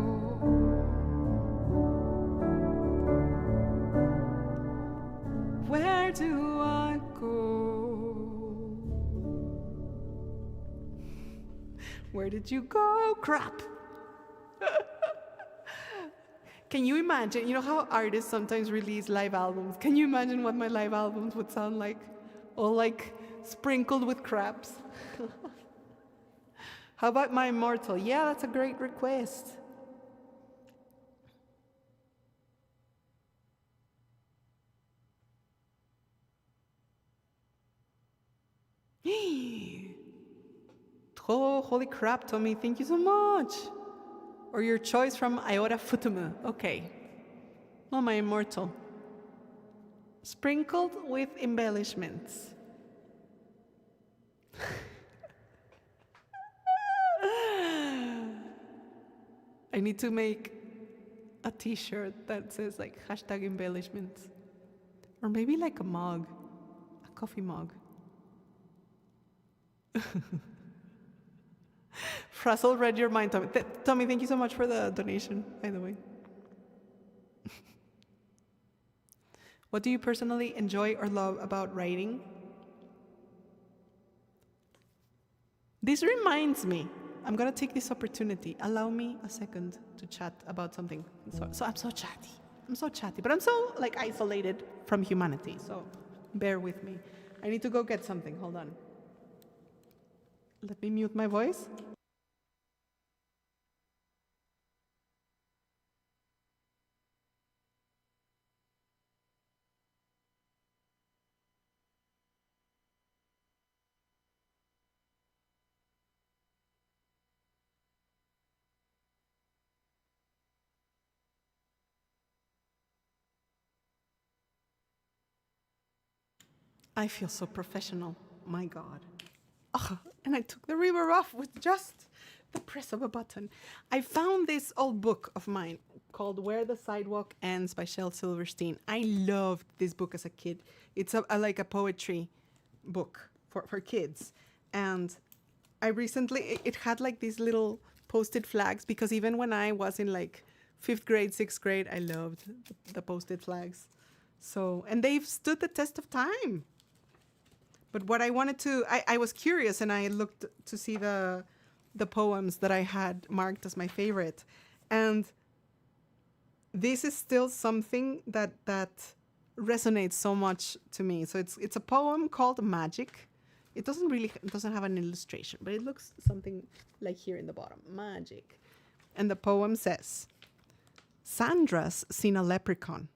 Where do I go? Where did you go? Crap! Can you imagine, you know how artists sometimes release live albums? Can you imagine what my live albums would sound like? All like sprinkled with crabs. How about my immortal? Yeah, that's a great request. Oh, holy crap, Tommy. Thank you so much. Or your choice from Iota Futumu. Okay. Oh, my immortal. Sprinkled with embellishments. I need to make a t-shirt that says like hashtag embellishments. Or maybe like a mug. A coffee mug. Frazzle read your mind, Tommy. Tommy, thank you so much for the donation, by the way. What do you personally enjoy or love about writing? This reminds me. I'm gonna take this opportunity. Allow me a second to chat about something. So I'm so chatty. But I'm so like isolated from humanity. So bear with me. I need to go get something. Hold on. Let me mute my voice. I feel so professional. My God. Oh, and I took the river off with just the press of a button. I found this old book of mine called Where the Sidewalk Ends by Shel Silverstein. I loved this book as a kid. It's like a poetry book for kids. And I recently, it had like these little posted flags because even when I was in like 5th grade, 6th grade, I loved the posted flags. So, and they've stood the test of time. But what I wanted to, I was curious and I looked to see the poems that I had marked as my favorite. And this is still something that resonates so much to me. So it's a poem called Magic. It doesn't have an illustration, but it looks something like here in the bottom, Magic. And the poem says, Sandra's seen a leprechaun.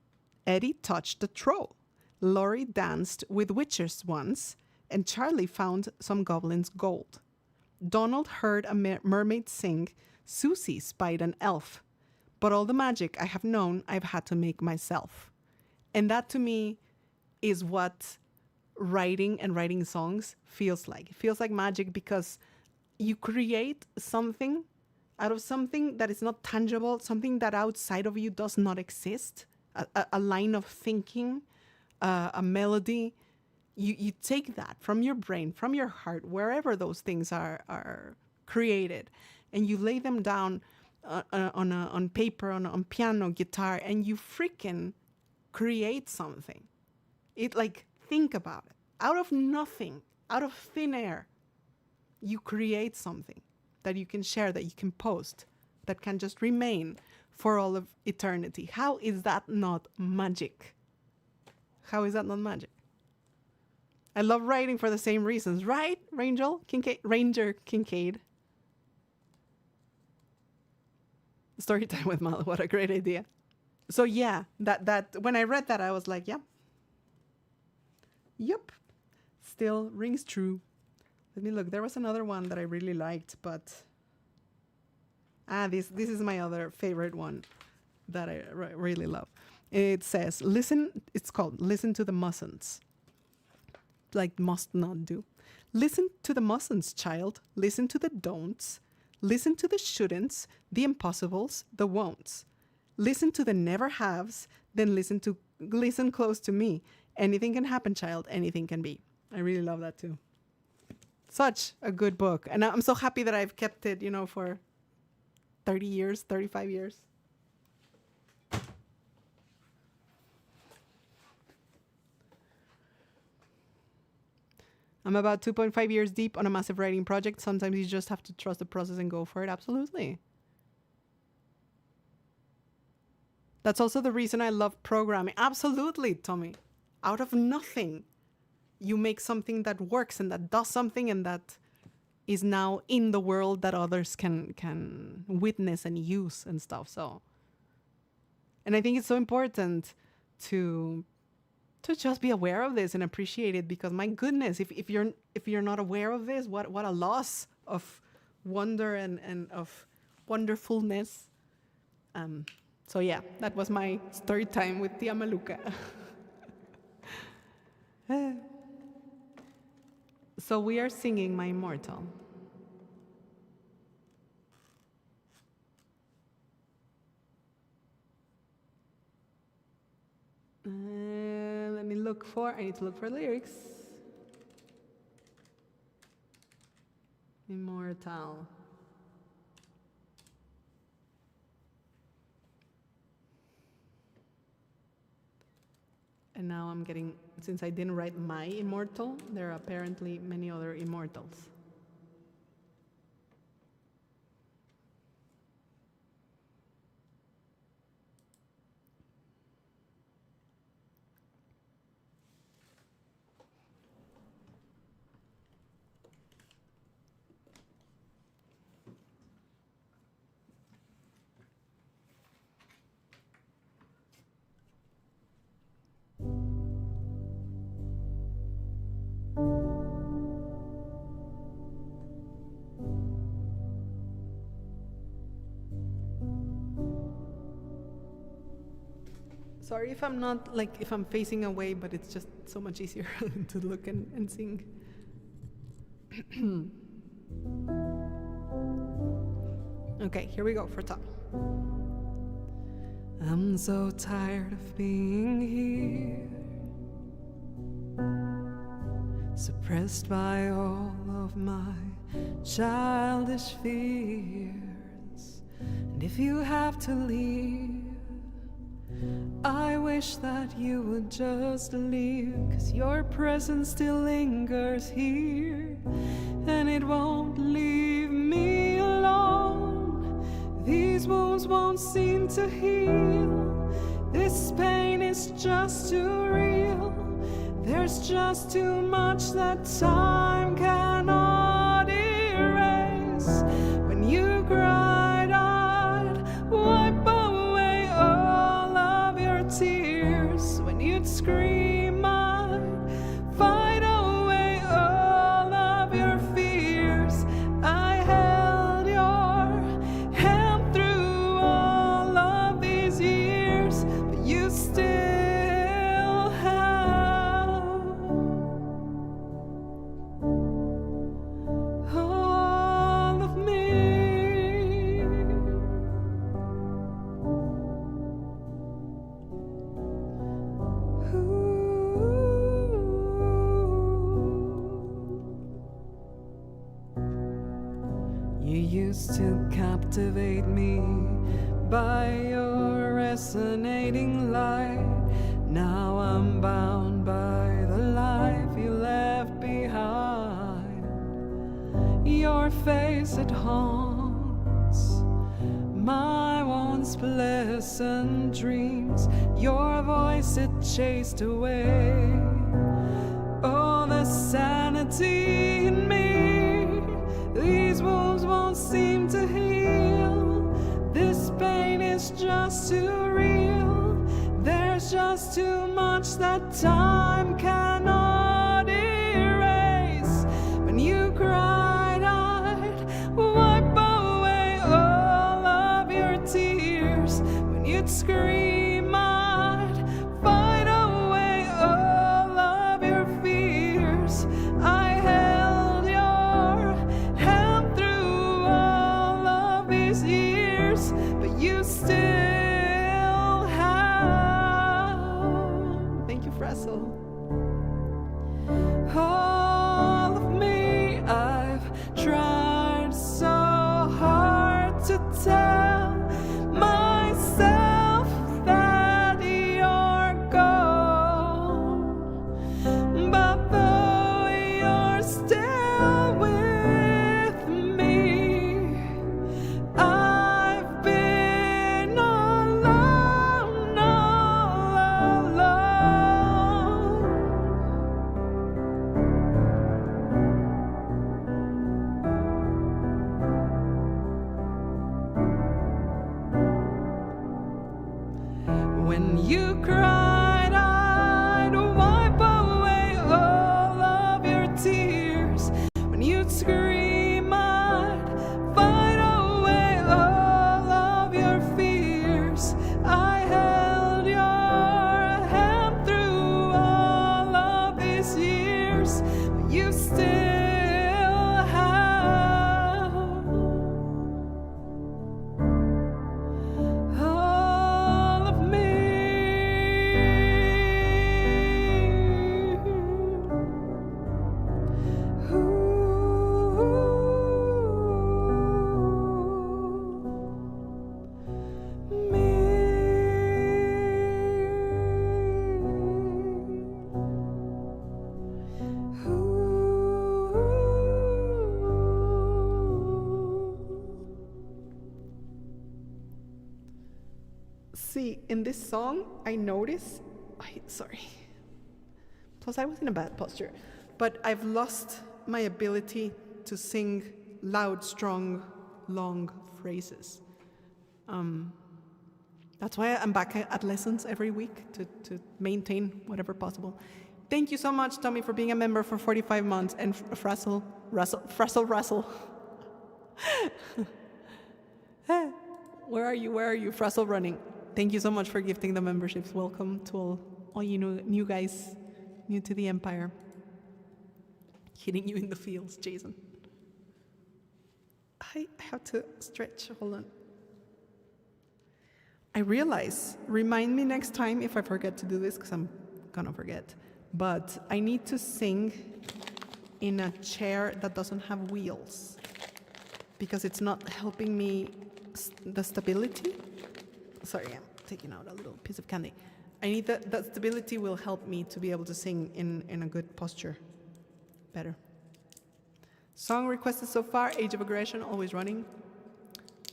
Eddie touched a troll. Laurie danced with witches once, and Charlie found some goblins' gold. Donald heard a mermaid sing. Susie spied an elf. But all the magic I have known, I've had to make myself. And that to me is what writing and writing songs feels like. It feels like magic because you create something out of something that is not tangible, something that outside of you does not exist, a line of thinking, a melody. You take that from your brain, from your heart, wherever those things are created, and you lay them down on paper, on piano, guitar, and you freaking create something. It like, think about it. Out of nothing, out of thin air, you create something that you can share, that you can post, that can just remain for all of eternity. How is that not magic? How is that not magic? I love writing for the same reasons, right? Ranger Kincaid. Storytime with Malu. What a great idea. So yeah, that when I read that, I was like, yeah. Yep. Still rings true. Let me look. There was another one that I really liked, but this is my other favorite one that I really love. It says, it's called Listen to the Mustn'ts. Like must not do. Listen to the mustn'ts, child. Listen to the don'ts. Listen to the shouldn'ts, the impossibles, the won'ts. Listen to the never haves, then listen close to me. Anything can happen, child. Anything can be. I really love that too. Such a good book. And I'm so happy that I've kept it, for 30 years, 35 years. I'm about 2.5 years deep on a massive writing project. Sometimes you just have to trust the process and go for it. Absolutely. That's also the reason I love programming. Absolutely, Tommy. Out of nothing, you make something that works and that does something and that is now in the world that others can witness and use and stuff. So, and I think it's so important to just be aware of this and appreciate it, because my goodness, if you're not aware of this, what a loss of wonder and of wonderfulness. So yeah, that was my story time with Tia Malukah. So we are singing My Immortal. Let me look for, I need to look for lyrics. Immortal. And now I'm getting, since I didn't write my immortal, there are apparently many other immortals. Sorry if I'm not, like, if I'm facing away, but it's just so much easier to look and sing. Okay, here we go for top. I'm so tired of being here, suppressed by all of my childish fears. And if you have to leave, I wish that you would just leave, 'cause your presence still lingers here, and it won't leave me alone. These wounds won't seem to heal. This pain is just too real. There's just too much that time cannot erase. When you cried, I'd wipe away all of your tears. When you'd scream, I'd fight away all of your fears. I held your hand through all of these years, but you still have all of me. You used to captivate me by your resonating light. Now I'm bound by the life you left behind. Your face, it haunts my once pleasant dreams. Your voice, it chased away all the sanity in me. These wounds won't seem to heal. This pain is just too real. There's just too much that time cannot erase. When you cried, I'd wipe away all of your tears. When you'd scream, I'd fight away all of your fears. I held your hand through all of these years, but you still have. Thank you, Frassel. All of me. I've tried so hard to tell myself that you're gone, but though you're still with me, I've been alone, all alone. you cried, I'd wipe away all of your tears. When you'd scream, I'd fight away all of your fears. I held your hand through all of these years, but you still have all of me. See, in this song, I notice, sorry. Plus, I was in a bad posture, but I've lost my ability to sing loud, strong, long phrases. That's why I'm back at lessons every week to maintain whatever possible. Thank you so much, Tommy, for being a member for 45 months, and Russell. Where are you? Frazzle running. Thank you so much for gifting the memberships. Welcome to all you new guys, new to the Empire. Hitting you in the fields, Jason. I have to stretch. Hold on. I realize, remind me next time if I forget to do this, because I'm gonna forget. But I need to sing in a chair that doesn't have wheels, because it's not helping me the stability. Sorry, I'm taking out a little piece of candy. I need that stability will help me to be able to sing in a good posture better. Song requested so far: Age of Aggression, Always Running,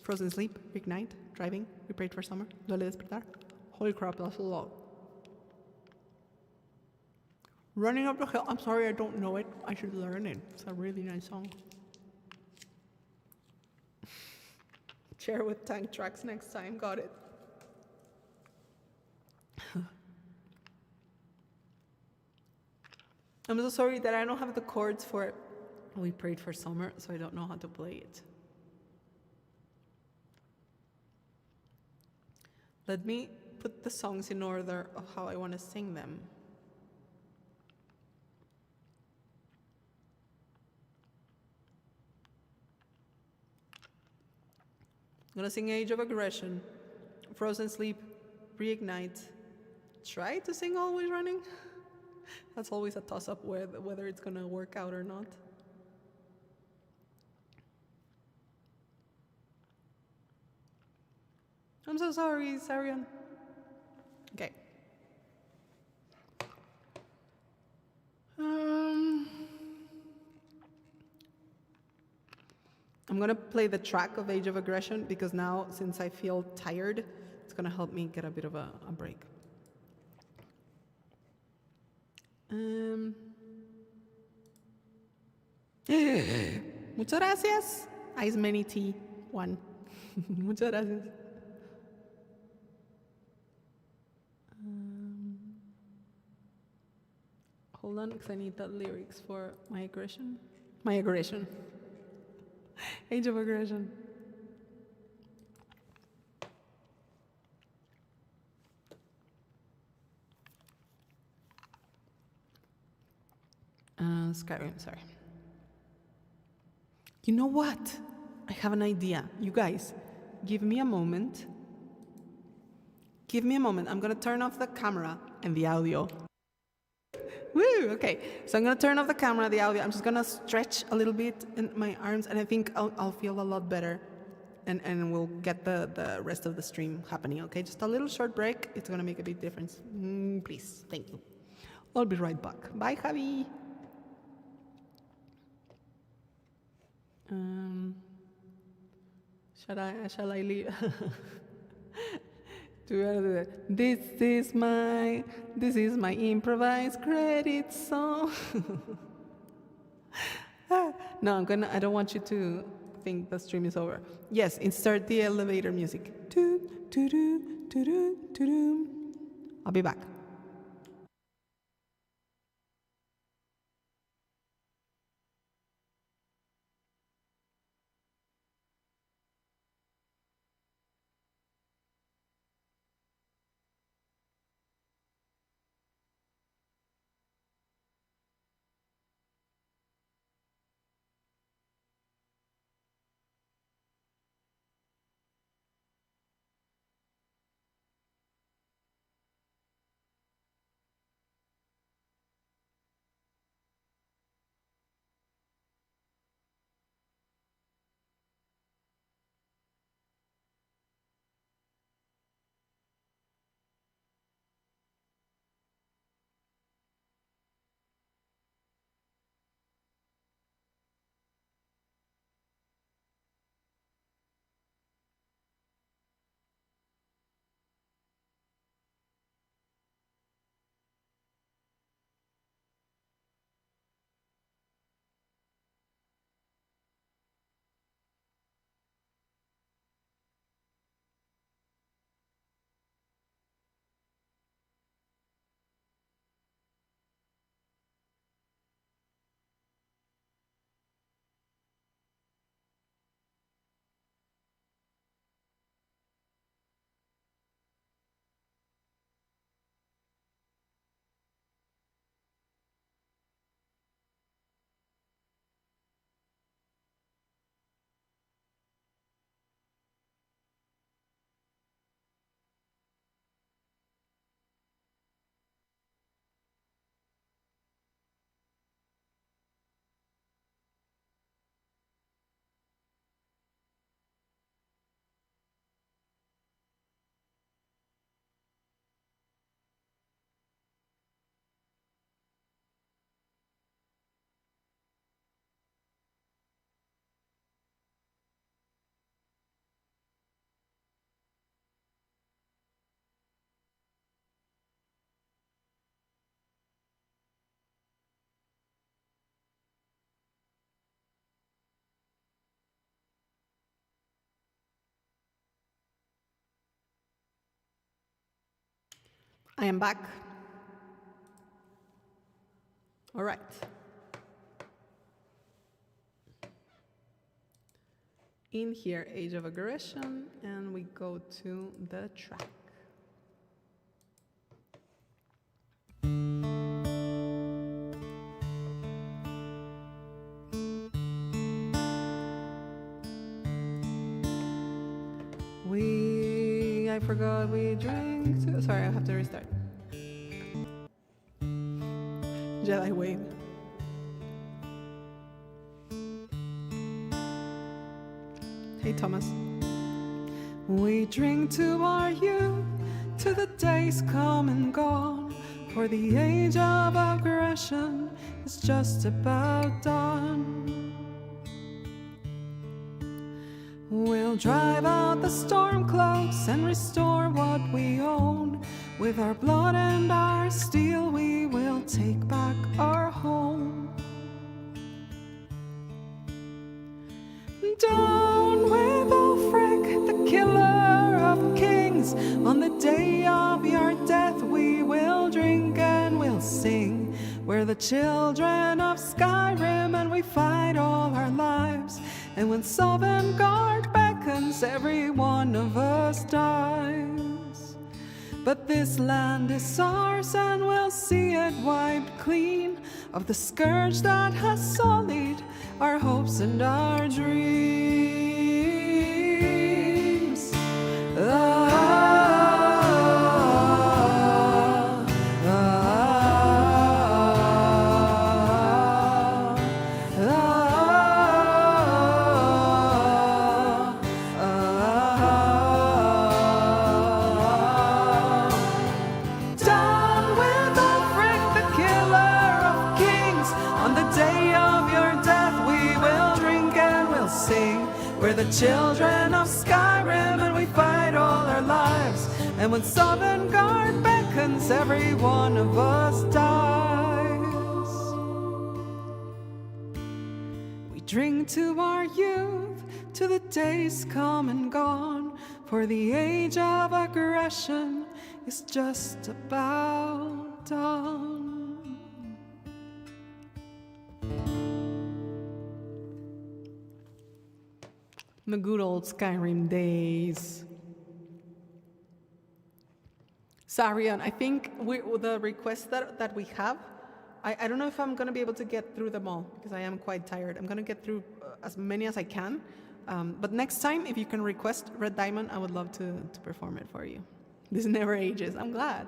Frozen Sleep, Reignite, Driving, We Prayed for Summer, Duele Despertar. Holy crap, that's a lot. Running Up the Hill, I'm sorry I don't know it. I should learn it. It's a really nice song. Chair with tank tracks next time, got it. I'm so sorry that I don't have the chords for We Prayed for Summer, so I don't know how to play it. Let me put the songs in order of how I want to sing them. I'm gonna sing Age of Aggression, Frozen Sleep, Reignite. Try to sing Always Running. That's always a toss-up whether it's gonna work out or not. I'm so sorry, Sarian. Okay. I'm gonna play the track of Age of Aggression because now, since I feel tired, it's gonna help me get a bit of a break. Muchas gracias. Ice Many Tea 1. Muchas gracias. Hold on, because I need the lyrics for My Aggression. My Aggression. Age of Aggression. Skyrim, sorry. You know what? I have an idea. You guys, give me a moment. Give me a moment. I'm going to turn off the camera and the audio. Woo! Okay, so I'm going to turn off the camera, the audio. I'm just going to stretch a little bit in my arms, and I think I'll feel a lot better. And we'll get the rest of the stream happening, okay? Just a little short break. It's going to make a big difference. Please, thank you. I'll be right back. Bye, Javi. Shall I leave? This is my improvised credit song. No, I don't want you to think the stream is over. Yes, insert the elevator music. I'll be back. I am back. All right. In here, Age of Aggression, and we go to the track. I forgot we drank too. Sorry, I have to restart. Jedi wave. Hey, Thomas. We drink to our youth, to the days come and gone, for the age of aggression is just about done. We'll drive out the storm clouds and restore what we own. With our blood and our steel, we will take back our home. Down with Ulfric, the killer of kings. On the day of your death, we will drink and we'll sing. We're the children of Skyrim, and we fight all our lives. And when Sovngarde beckons, every one of us dies. But this land is ours, and we'll see it wiped clean of the scourge that has sullied our hopes and our dreams. We're the children of Skyrim, and we fight all our lives. And when Sovngarde beckons, every one of us dies. We drink to our youth, to the days come and gone, for the age of aggression is just about done. The good old Skyrim days. Sarian, I think the requests that we have, I don't know if I'm going to be able to get through them all because I am quite tired. I'm going to get through as many as I can. But next time, if you can request Red Diamond, I would love to perform it for you. This never ages. I'm glad.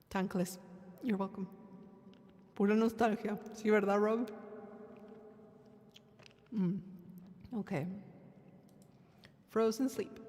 Tankless, you're welcome. Pura nostalgia. Sí, ¿verdad, Rob? Okay. Frozen sleep.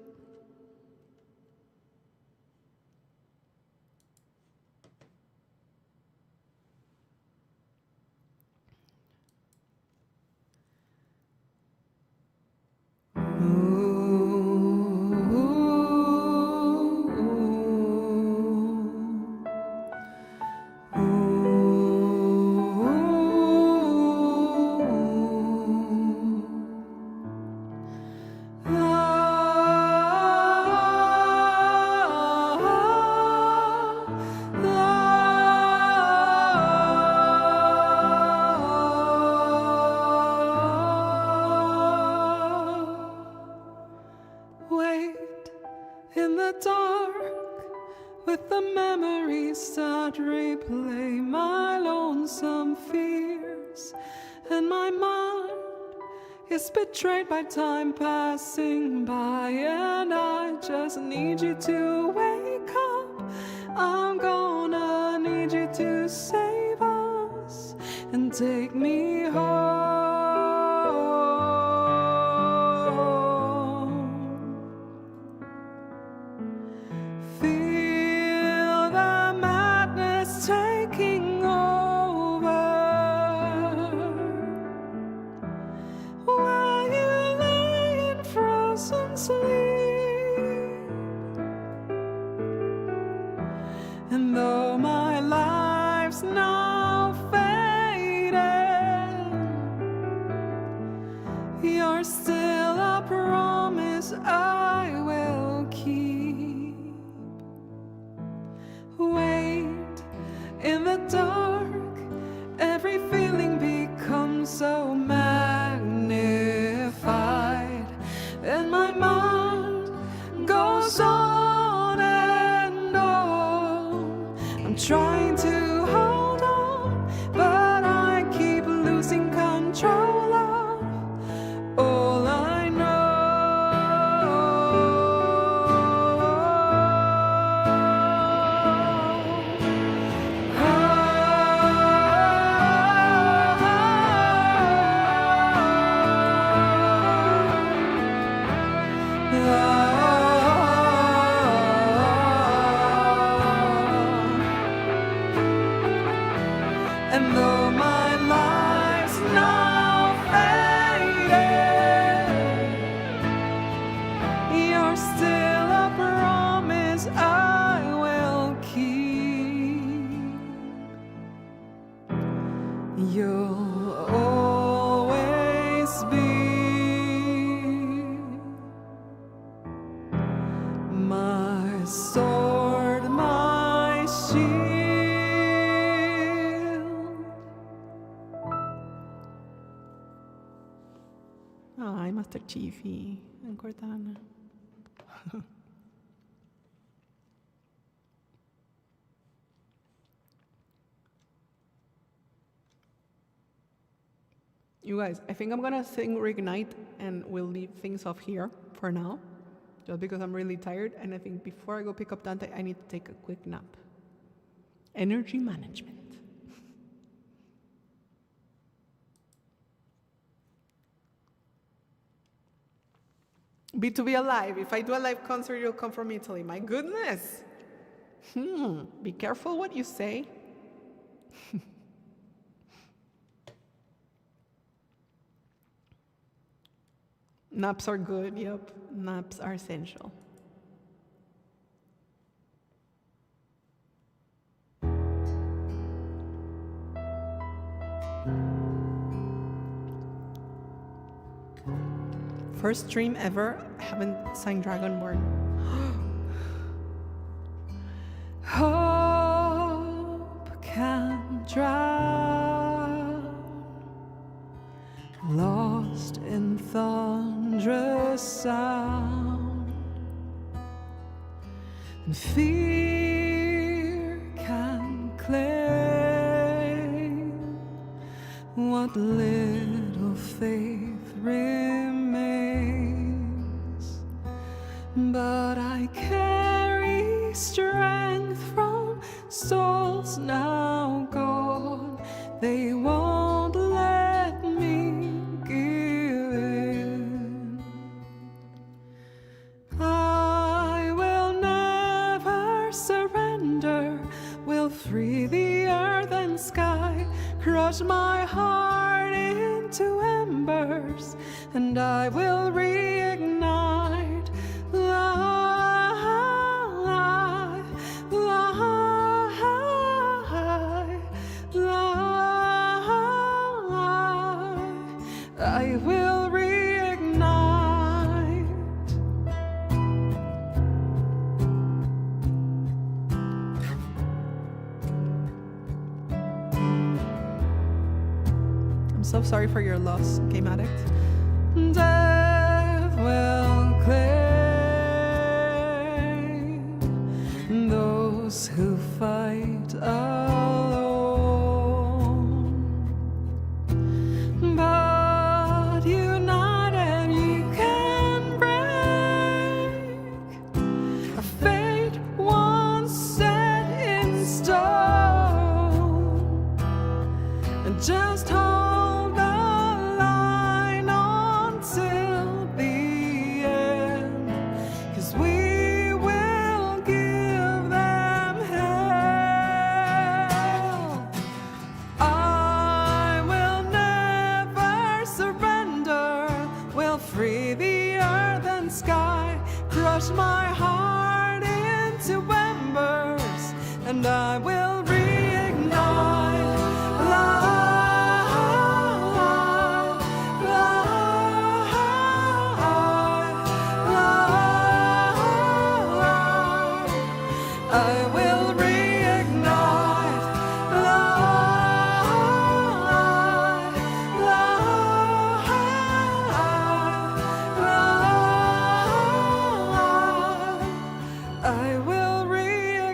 Betrayed by time passing by, and I just need you to wake up. I'm gonna need you to save us and take me home. Feel the madness taking over. Sleep. And though my life's now faded, you're still a promise I will keep. Wait in the dark, every feeling becomes so magnified, and my mind goes on and on. I'm trying to hold on, but I keep losing control of all I know. And though my life's now faded, you're still a promise I will keep. You'll always be my sword, my shield. Ay, Master Chiefy and Cortana. You guys, I think I'm gonna sing Reignite and we'll leave things off here for now, just because I'm really tired, and I think before I go pick up Dante, I need to take a quick nap. Energy management. B2B Alive. If I do a live concert, you'll come from Italy. My goodness. Be careful what you say. Naps are good. Yep. Naps are essential. First stream ever. I haven't sang Dragonborn. Hope can drown, lost in thunderous sound, and fear can claim what little faith remains. But I carry strength from souls now gone. They won't let me give in. I will never surrender, will free the earth and sky, crush my heart into embers, and I will reignite. I will reignite. I'm so sorry for your loss, Game Addict. Death will claim those who fight alone. But united you can break a fate once set in stone. And just hold the line until the end, 'cause we will give them hell. I will never surrender, will free the earth and sky, crush my heart into embers, and I will reignite. I will reignite. I will reignite.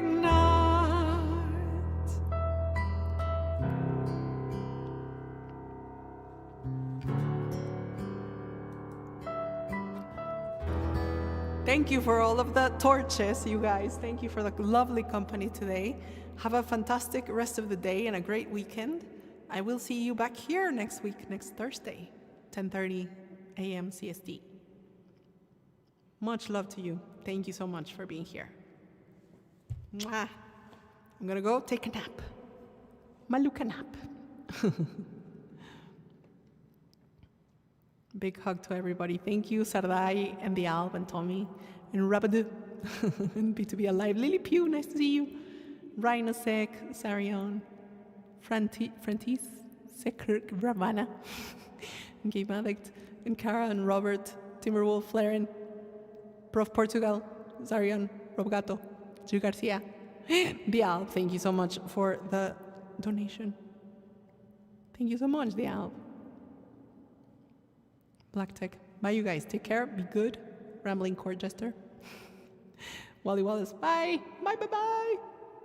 Thank you for all of the torches, you guys. Thank you for the lovely company today. Have a fantastic rest of the day and a great weekend. I will see you back here next week, next Thursday, 10:30 a.m. CST. Much love to you. Thank you so much for being here. Mwah. I'm gonna go take a nap. Malukah nap. Big hug to everybody. Thank you, Sardai and the Alb and Tommy and Rabadu and B2B Alive. Lily Pugh, nice to see you. Rhinosec, Sarion, Frantis, Sekirk, Ravana, and Game Addict, and Cara and Robert, Timberwolf, Flaren, Prof Portugal, Zarion, Robgato, Ju Garcia, Dial. Thank you so much for the donation. Thank you so much, Dial. Black Tech. Bye, you guys. Take care. Be good. Rambling Court Jester. Wally Wallace. Bye. Bye, bye, bye.